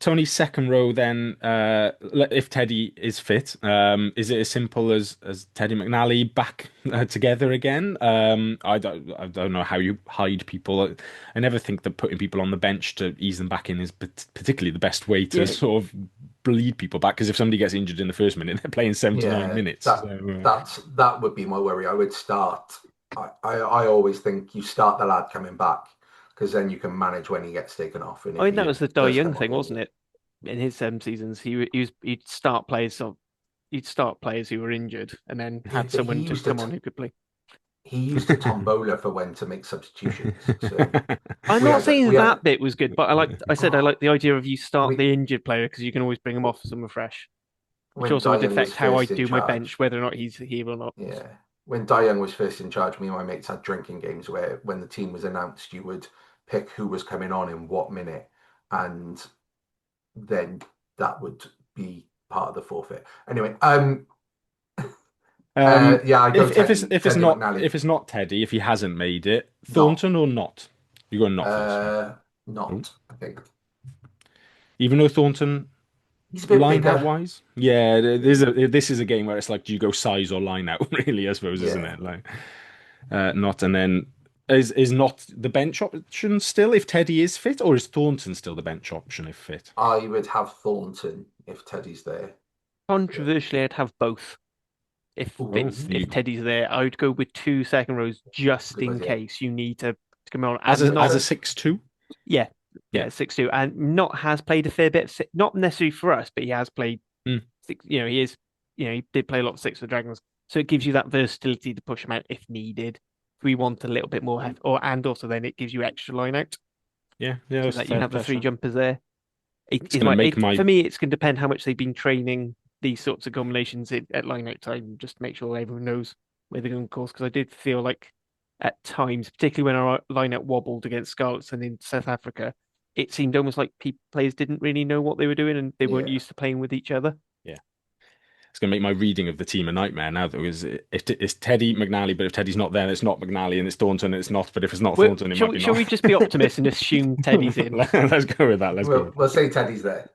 Tony's second row then, if Teddy is fit, is it as simple as Teddy McNally back together again? I don't know how you hide people. I never think that putting people on the bench to ease them back in is particularly the best way to sort of bleed people back, because if somebody gets injured in the first minute, they're playing 79 minutes. That would be my worry. I would start. I always think you start the lad coming back, because then you can manage when he gets taken off. And I mean, that was the Dai Young thing, wasn't it? In his seasons, he'd start players who were injured, and then had someone to come on who could play. He used a tombola for when to make substitutions. So I'm not saying that bit was good, but I like the idea of you start the injured player because you can always bring him off for someone fresh, which also would affect how I do my bench, whether or not he's here or not. Yeah. When Dai Young was first in charge, me and my mates had drinking games where when the team was announced, you would pick who was coming on in what minute, and then that would be part of the forfeit. Anyway, yeah, if it's not Teddy, if he hasn't made it, Thornton or not? You go not. Not, I think. Even though Thornton, he's a bit line bigger. out wise, yeah. This is a game where it's like, do you go size or line out? Really, I suppose, isn't it? Like, not, and then is not the bench option still if Teddy is fit, or is Thornton still the bench option if fit? I would have Thornton if Teddy's there. Controversially, I'd have both. If Teddy's there, I would go with 2 second rows just in case you need to come on as a 6-2. Yeah, 6-2, and Not has played a fair bit. Not necessarily for us, but he has played. He did play a lot of 6 for the Dragons, so it gives you that versatility to push him out if needed. If we want a little bit more, and also then it gives you extra line out. Yeah, so that you have the 3 jumpers there. For me, it's going to depend how much they've been training these sorts of combinations at line out time, just to make sure everyone knows where they're going to course. Because I did feel like at times, particularly when our line out wobbled against Scarlets and in South Africa, it seemed almost like players didn't really know what they were doing and they weren't used to playing with each other. Yeah. It's going to make my reading of the team a nightmare now. That was it's Teddy McNally, but if Teddy's not there, it's not McNally, and it's Thornton, and it's not. But if it's not Thornton, it might be not. Shall we just be optimists and assume Teddy's in? Let's go with that. We'll say Teddy's there.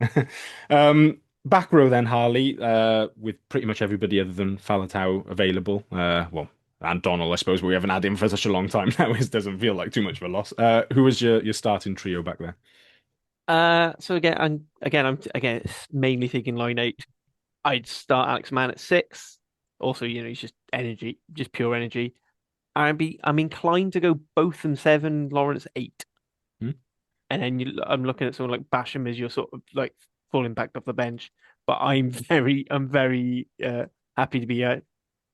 Back row then, Harley, with pretty much everybody other than Faletau available. And Donald, I suppose, but we haven't had him for such a long time now. It doesn't feel like too much of a loss. Who was your starting trio back there? So I'm mainly thinking line 8. I'd start Alex Mann at 6. Also, he's just energy, just pure energy. I'm inclined to go Botham 7, Lawrence 8. And then I'm looking at someone like Basham as your sort of like full impact off the bench. But I'm very happy to be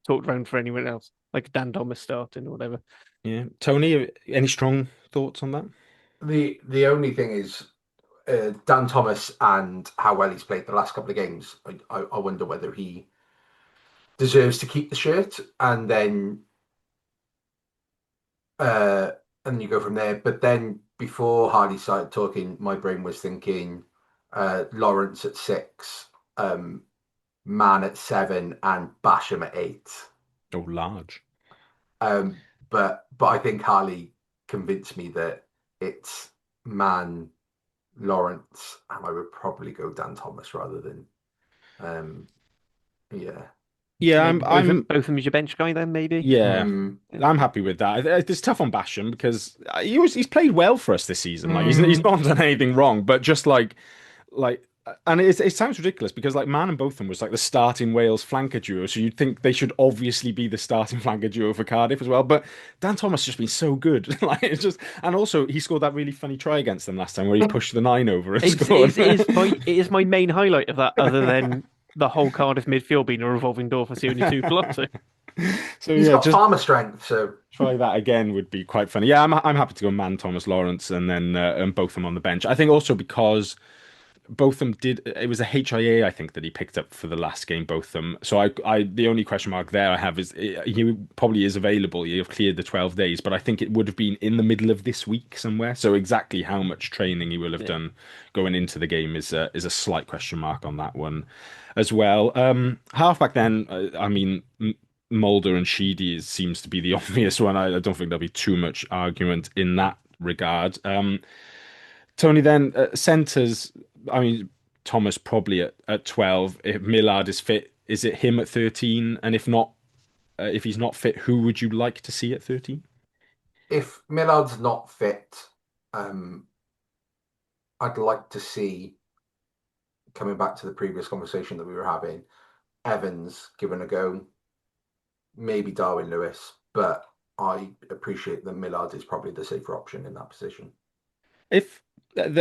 talked around for anyone else, like Dan Thomas starting or whatever. Yeah, Tony, any strong thoughts on that? The only thing is, Dan Thomas and how well he's played the last couple of games. I wonder whether he deserves to keep the shirt, and then you go from there. But then before Harley started talking, my brain was thinking Lawrence at 6, Mann at 7, and Basham at 8. Oh, large. But I think Harley convinced me that it's Man, Lawrence, and I would probably go Dan Thomas rather than yeah. Yeah, Maybe I'm both of them as your bench guy then, maybe. yeah, Mm, I'm happy with that. It's tough on Basham because he's played well for us this season. Like he's mm. not done anything wrong, but just like and it sounds ridiculous because like Man and Botham was like the starting Wales flanker duo, so you'd think they should obviously be the starting flanker duo for Cardiff as well. But Dan Thomas has just been so good. Like it's just, and also he scored that really funny try against them last time where he pushed the 9 over and scored. It is my main highlight of that, other than the whole Cardiff midfield being a revolving door for Sione Tuipulotu. So He's yeah, got just farmer strength, so try that again would be quite funny. Yeah, I'm happy to go Man, Thomas, Lawrence, and then and Botham on the bench. I think also because Botham did. It was a HIA, I think, that he picked up for the last game. Botham. So the only question mark there I have is he probably is available. You've cleared the 12 days, but I think it would have been in the middle of this week somewhere. So exactly how much training he will have done going into the game is a slight question mark on that one, as well. Halfback then. I mean. Mulder and Sheedy seems to be the obvious one. I don't think there'll be too much argument in that regard. Tony, then centres. I mean, Thomas probably at 12. If Millard is fit, is it him at 13? And if not, if he's not fit, who would you like to see at 13? if Millard's not fit, I'd like to see, coming back to the previous conversation that we were having, Evans given a go, maybe Darwin Lewis, but I appreciate that Millard is probably the safer option in that position. If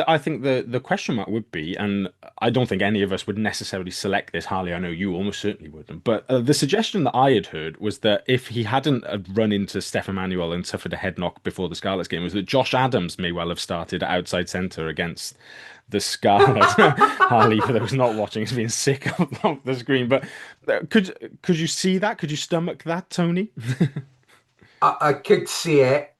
I think the question mark would be, and I don't think any of us would necessarily select this, Harley. I know you almost certainly wouldn't. But the suggestion that I had heard was that if he hadn't run into Stefan Manuel and suffered a head knock before the Scarlets game, was that Josh Adams may well have started at outside centre against the Scarlets. Harley, for those not watching, is being sick of the screen. But could you see that? Could you stomach that, Tony? I could see it.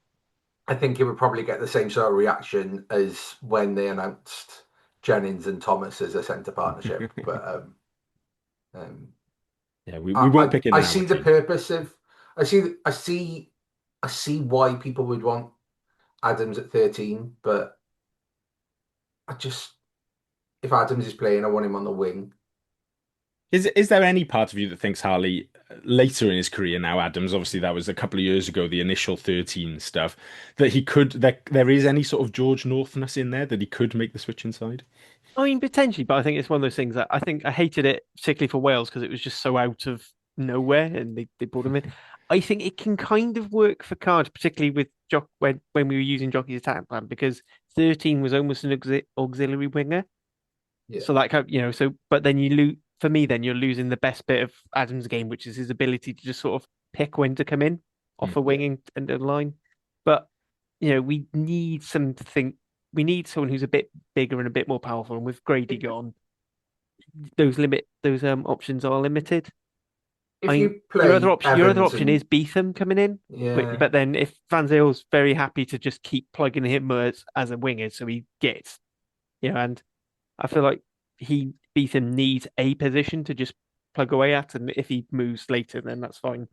I think it would probably get the same sort of reaction as when they announced Jennings and Thomas as a centre partnership. But Yeah, we won't pick it I in see our the team. purpose of. I see why people would want Adams at 13, but I just if Adams is playing, I want him on the wing. Is there any part of you that thinks Harley later in his career now, Adams, obviously that was a couple of years ago, the initial 13 stuff, that he could there is any sort of George Northness in there that he could make the switch inside? I mean, potentially, but I think it's one of those things that I think I hated it, particularly for Wales, because it was just so out of nowhere and they brought him in. I think it can kind of work for Cardiff, particularly with when we were using Jockey's attack plan, because 13 was almost an auxiliary winger. Yeah. So that kind of, but then you lose, for me, then you're losing the best bit of Adams' game, which is his ability to just sort of pick when to come in off a wing and a line. But, we need we need someone who's a bit bigger and a bit more powerful. And with Grady gone, those options are limited. If I mean, you play your other Evans option is Beetham coming in. yeah, But then if Van Zijl's very happy to just keep plugging him as a winger, so he gets, and I feel like Beetham needs a position to just plug away at, and if he moves later, then that's fine.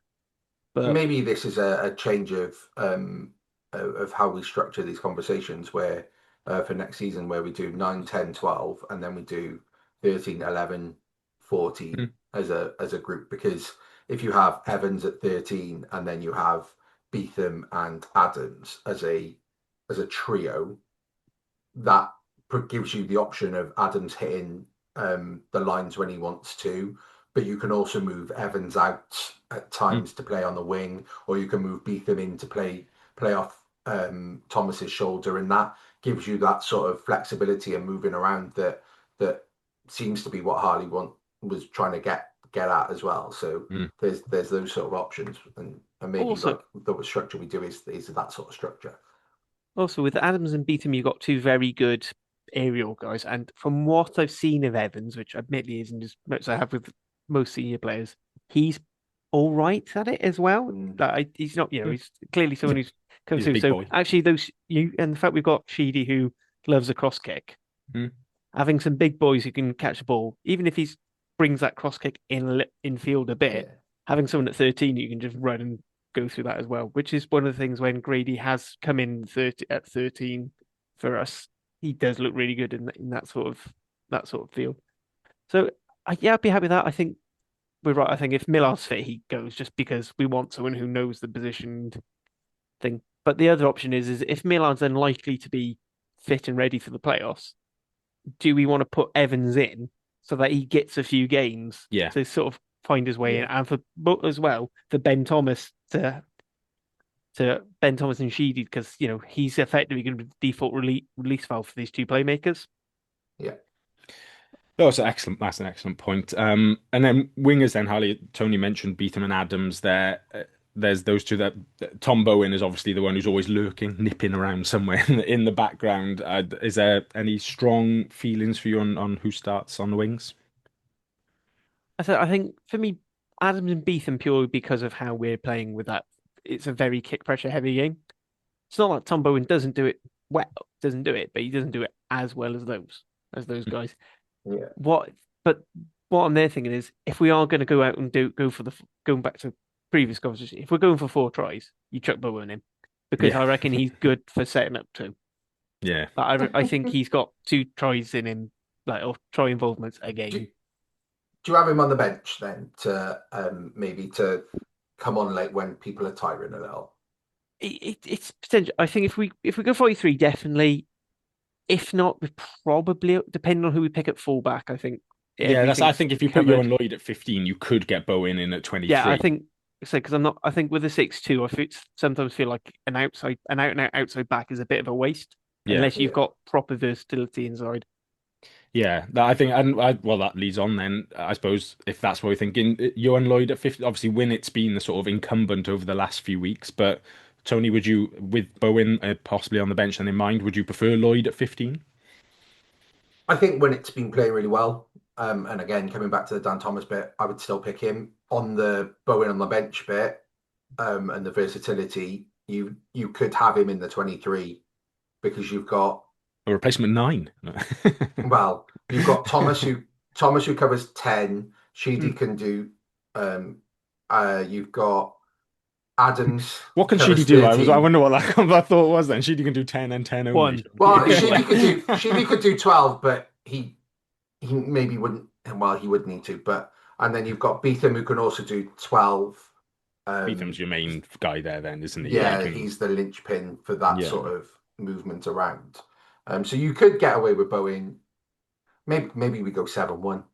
But maybe this is a change of how we structure these conversations where for next season where we do 9, 10, 12, and then we do 13, 11, 14 as a group, because if you have Evans at 13 and then you have Beetham and Adams as a trio, that gives you the option of Adams hitting the lines when he wants to, but you can also move Evans out at times to play on the wing, or you can move Beetham in to play off Thomas's shoulder, and that gives you that sort of flexibility and moving around that seems to be what Harley was trying to get at as well. So there's those sort of options, and maybe also, like the structure we do is that sort of structure. Also, with Adams and Beetham, you've got two very good aerial guys. And from what I've seen of Evans, which admittedly isn't as much as I have with most senior players, he's all right at it as well. He's not, he's clearly someone who's come He's a through. big So boy. actually, and the fact we've got Sheedy who loves a cross kick, having some big boys who can catch a ball, even if he brings that cross kick in field a bit, having someone at 13 you can just run and go through that as well, which is one of the things when Grady has come in 30 at 13 for us, he does look really good in that sort of field. So yeah, I'd be happy with that. I think we're right. I think if Millar's fit, he goes just because we want someone who knows the position thing. But the other option is if Milan's unlikely to be fit and ready for the playoffs, do we want to put Evans in so that he gets a few games Yeah. to sort of find his way in, and for as well for Ben Thomas to Ben Thomas and Sheedy, because he's effectively going to be the default release valve for these two playmakers. Yeah. That's an excellent point. And then wingers, then Harley, Tony mentioned Beetham and Adams there. There's those two that Tom Bowen is obviously the one who's always lurking, nipping around somewhere in the background. Is there any strong feelings for you on who starts on the wings? I think for me, Adams and Beetham purely because of how we're playing with that. It's a very kick pressure heavy game. It's not like Tom Bowen doesn't do it well, but he doesn't do it as well as those guys. Yeah. But what I'm there thinking is, if we are going to go out and going back to previous conversation, if we're going for 4 tries, you chuck Bowen in, because I reckon he's good for setting up 2. Yeah, I think he's got 2 tries in him, or try involvements again. Do you have him on the bench then to maybe to come on late when people are tiring a little? It's potential. I think if we go 43, definitely. If not, we probably, depending on who we pick at fullback, I think. Yeah, I think if you put Johan Lloyd at 15, you could get Bowen in at 23. Yeah, I think so, because I think with a 6'2", sometimes feel like an out and out outside back is a bit of a waste, unless you've got proper versatility inside. Yeah, I think, well, that leads on then, I suppose, if that's what we're thinking. Johan Lloyd at 50, obviously Winnett's been the sort of incumbent over the last few weeks, but Tony, would you, with Bowen possibly on the bench and in mind, would you prefer Lloyd at 15? I think Winnett's been playing really well. And again, coming back to the Dan Thomas bit, I would still pick him. On the Bowen on the bench bit, and the versatility, you could have him in the 23 because you've got a replacement 9. Well, you've got Thomas who covers 10. Sheedy can do. You've got Adams. What can Sheedy do? I wonder what that thought was then. Sheedy can do 10 and 10 only. Well, Sheedy could do 12, but he maybe wouldn't. Well, he would need to. But and then you've got Beetham who can also do 12. Beetham's your main guy there, then, isn't he? Yeah, he's the linchpin for that sort of movement around. So you could get away with Bowen. Maybe we go 7-1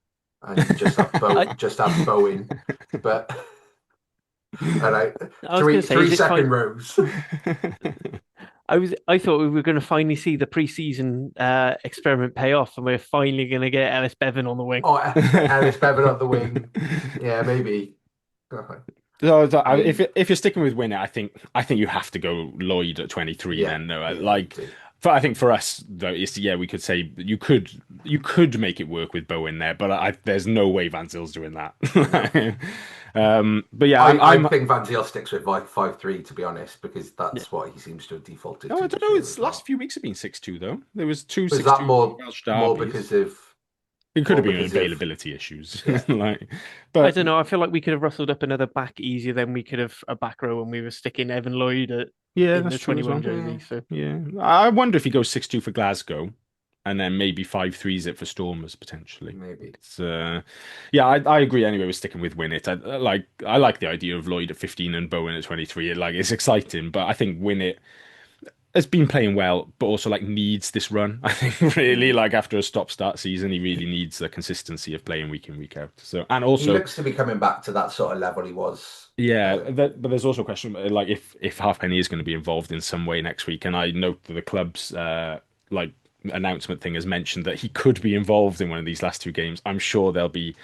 and just have Bowen, but. And three second rows. I thought we were going to finally see the preseason experiment pay off, and we're finally going to get Ellis Bevan on the wing. Oh, Ellis Bevan on the wing. Yeah, maybe. So if you're sticking with Winner, I think you have to go Lloyd at 23. Then, no, I think for us though, we could say you could make it work with Bowen there, but there's no way Van Zyl's doing that. But yeah, I think Van Zyl sticks with 5-3 to be honest, because that's what he seems to have defaulted. No, I don't know. It's last few weeks have been 6-2 though. There was 2 6-2. Is that more because of? It could have been availability issues. But I don't know. I feel like we could have rustled up another back easier than we could have a back row when we were sticking Evan Lloyd in the 21 jersey. So yeah, I wonder if he goes 6-2 for Glasgow, and then maybe 5-3s it for Stormers potentially. Maybe. I agree. Anyway, we're sticking with Winnett. I like the idea of Lloyd at 15 and Bowen at 23. It's exciting, but I think Winnett has been playing well, but also needs this run. I think really after a stop-start season, he really needs the consistency of playing week in, week out. So, and also he looks to be coming back to that sort of level he was. Yeah, but there's also a question if Halfpenny is going to be involved in some way next week, and I note that the club's announcement thing has mentioned that he could be involved in one of these last 2 games. I'm sure there'll be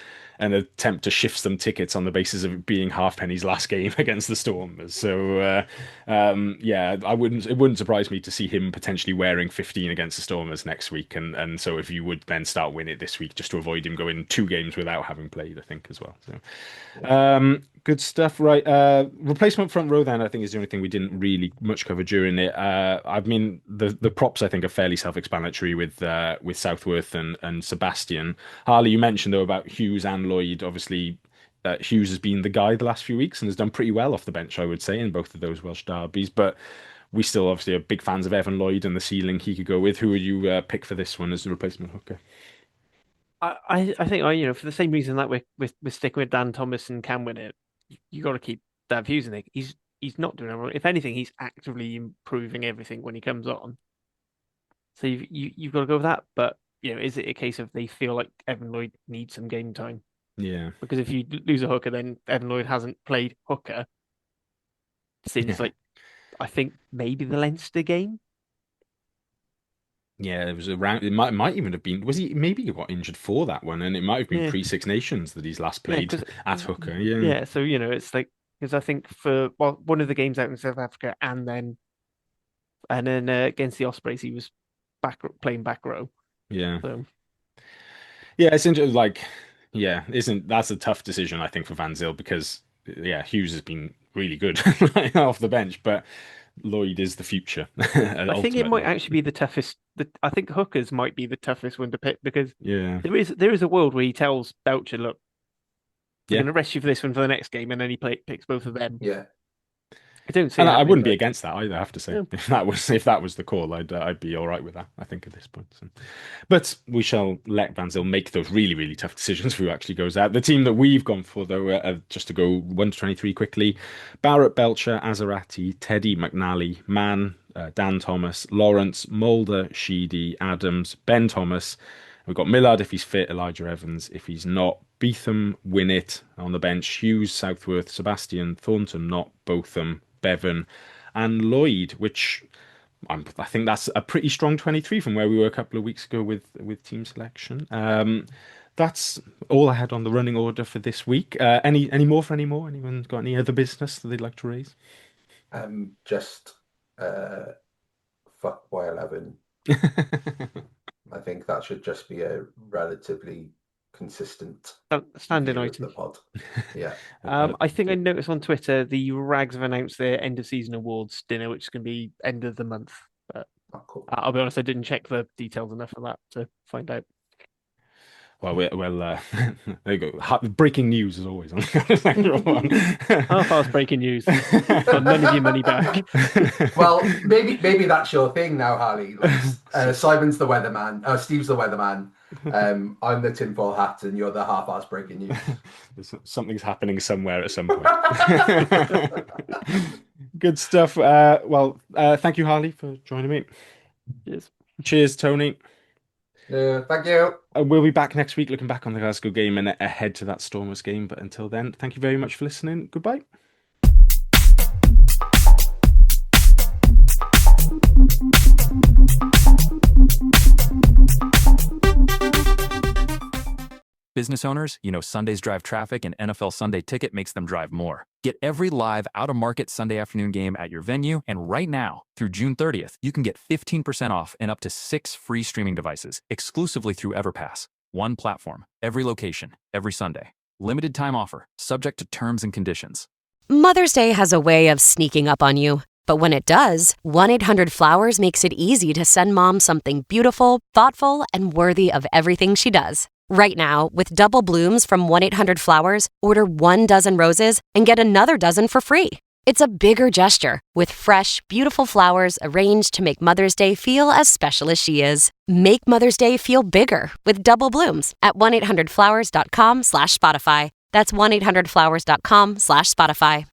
an attempt to shift some tickets on the basis of it being Halfpenny's last game against the Stormers. So it wouldn't surprise me to see him potentially wearing 15 against the Stormers next week, and so if you would then start Winning this week just to avoid him going 2 games without having played, I think as well. So good stuff. Right, replacement front row then I think is the only thing we didn't really much cover during it. I mean the props I think are fairly self-explanatory with Southworth and Sebastian. Harley, you mentioned though about Hughes and Lloyd. Obviously Hughes has been the guy the last few weeks and has done pretty well off the bench, I would say, in both of those Welsh derbies. But we still obviously are big fans of Evan Lloyd and the ceiling he could go with. Who would you pick for this one as the replacement hooker? I think for the same reason that we're sticking with Dan Thomas and can win it, you got to keep Dav Hughes in it. He's not doing it wrong. If anything, he's actively improving everything when he comes on. So you've got to go with that. But is it a case of they feel like Evan Lloyd needs some game time? Yeah. Because if you lose a hooker, then Evan Lloyd hasn't played hooker since I think maybe the Leinster game. Yeah, it was around. It might even have been. Was he maybe got injured for that one, and it might have been pre-Six Nations that he's last played at hooker. Yeah, yeah. So it's like because I think for one of the games out in South Africa, and then against the Ospreys, he was playing back row. Yeah, so. Yeah, it's interesting. Like, that's a tough decision I think for Van Zyl because Hughes has been really good off the bench, but Lloyd is the future. I think it might actually be the toughest. I think hookers might be the toughest one to pick because there is a world where he tells Belcher, "Look, we're going to rest you for this one for the next game," and then he picks both of them. Yeah, I don't see. And I wouldn't be against that either. I have to say, if that was the call, I'd be all right with that. I think at this point, but we shall let Van Zyl make those really, really tough decisions who actually goes out. The team that we've gone for, though, just to go 1 to 23 quickly: Barrett, Belcher, Azarati, Teddy, McNally, Mann, Dan Thomas, Lawrence, Mulder, Sheedy, Adams, Ben Thomas. We've got Millard if he's fit, Elijah Evans if he's not, Beetham, Winnett on the bench, Hughes, Southworth, Sebastian, Thornton, not Botham, Bevan, and Lloyd, which I think that's a pretty strong 23 from where we were a couple of weeks ago with team selection. That's all I had on the running order for this week. Any more for any more? Anyone got any other business that they'd like to raise? Just fuck Y11. I think that should just be a relatively consistent standing item. The pod. Yeah. I think I noticed on Twitter the Rags have announced their end of season awards dinner, which is going to be end of the month. But cool. I'll be honest, I didn't check the details enough for that to find out. Well, there you go. Breaking news as always. Half-assed breaking news. Got none of your money back. Well, maybe that's your thing now, Harley. Like, Simon's the weatherman. Steve's the weatherman. I'm the tinfoil hat, and you're the half-assed breaking news. Something's happening somewhere at some point. Good stuff. Thank you, Harley, for joining me. Cheers, Tony. Thank you. We'll be back next week looking back on the Glasgow game and ahead to that Stormers game. But until then, thank you very much for listening. Goodbye. Business owners, Sundays drive traffic and NFL Sunday Ticket makes them drive more. Get every live out-of-market Sunday afternoon game at your venue, and right now, through June 30th, you can get 15% off and up to 6 free streaming devices exclusively through EverPass. One platform, every location, every Sunday. Limited time offer, subject to terms and conditions. Mother's Day has a way of sneaking up on you. But when it does, 1-800-Flowers makes it easy to send Mom something beautiful, thoughtful, and worthy of everything she does. Right now, with double blooms from 1-800-Flowers, order 1 dozen roses and get another dozen for free. It's a bigger gesture with fresh, beautiful flowers arranged to make Mother's Day feel as special as she is. Make Mother's Day feel bigger with double blooms at 1-800-Flowers.com/Spotify. That's 1-800-Flowers.com/Spotify.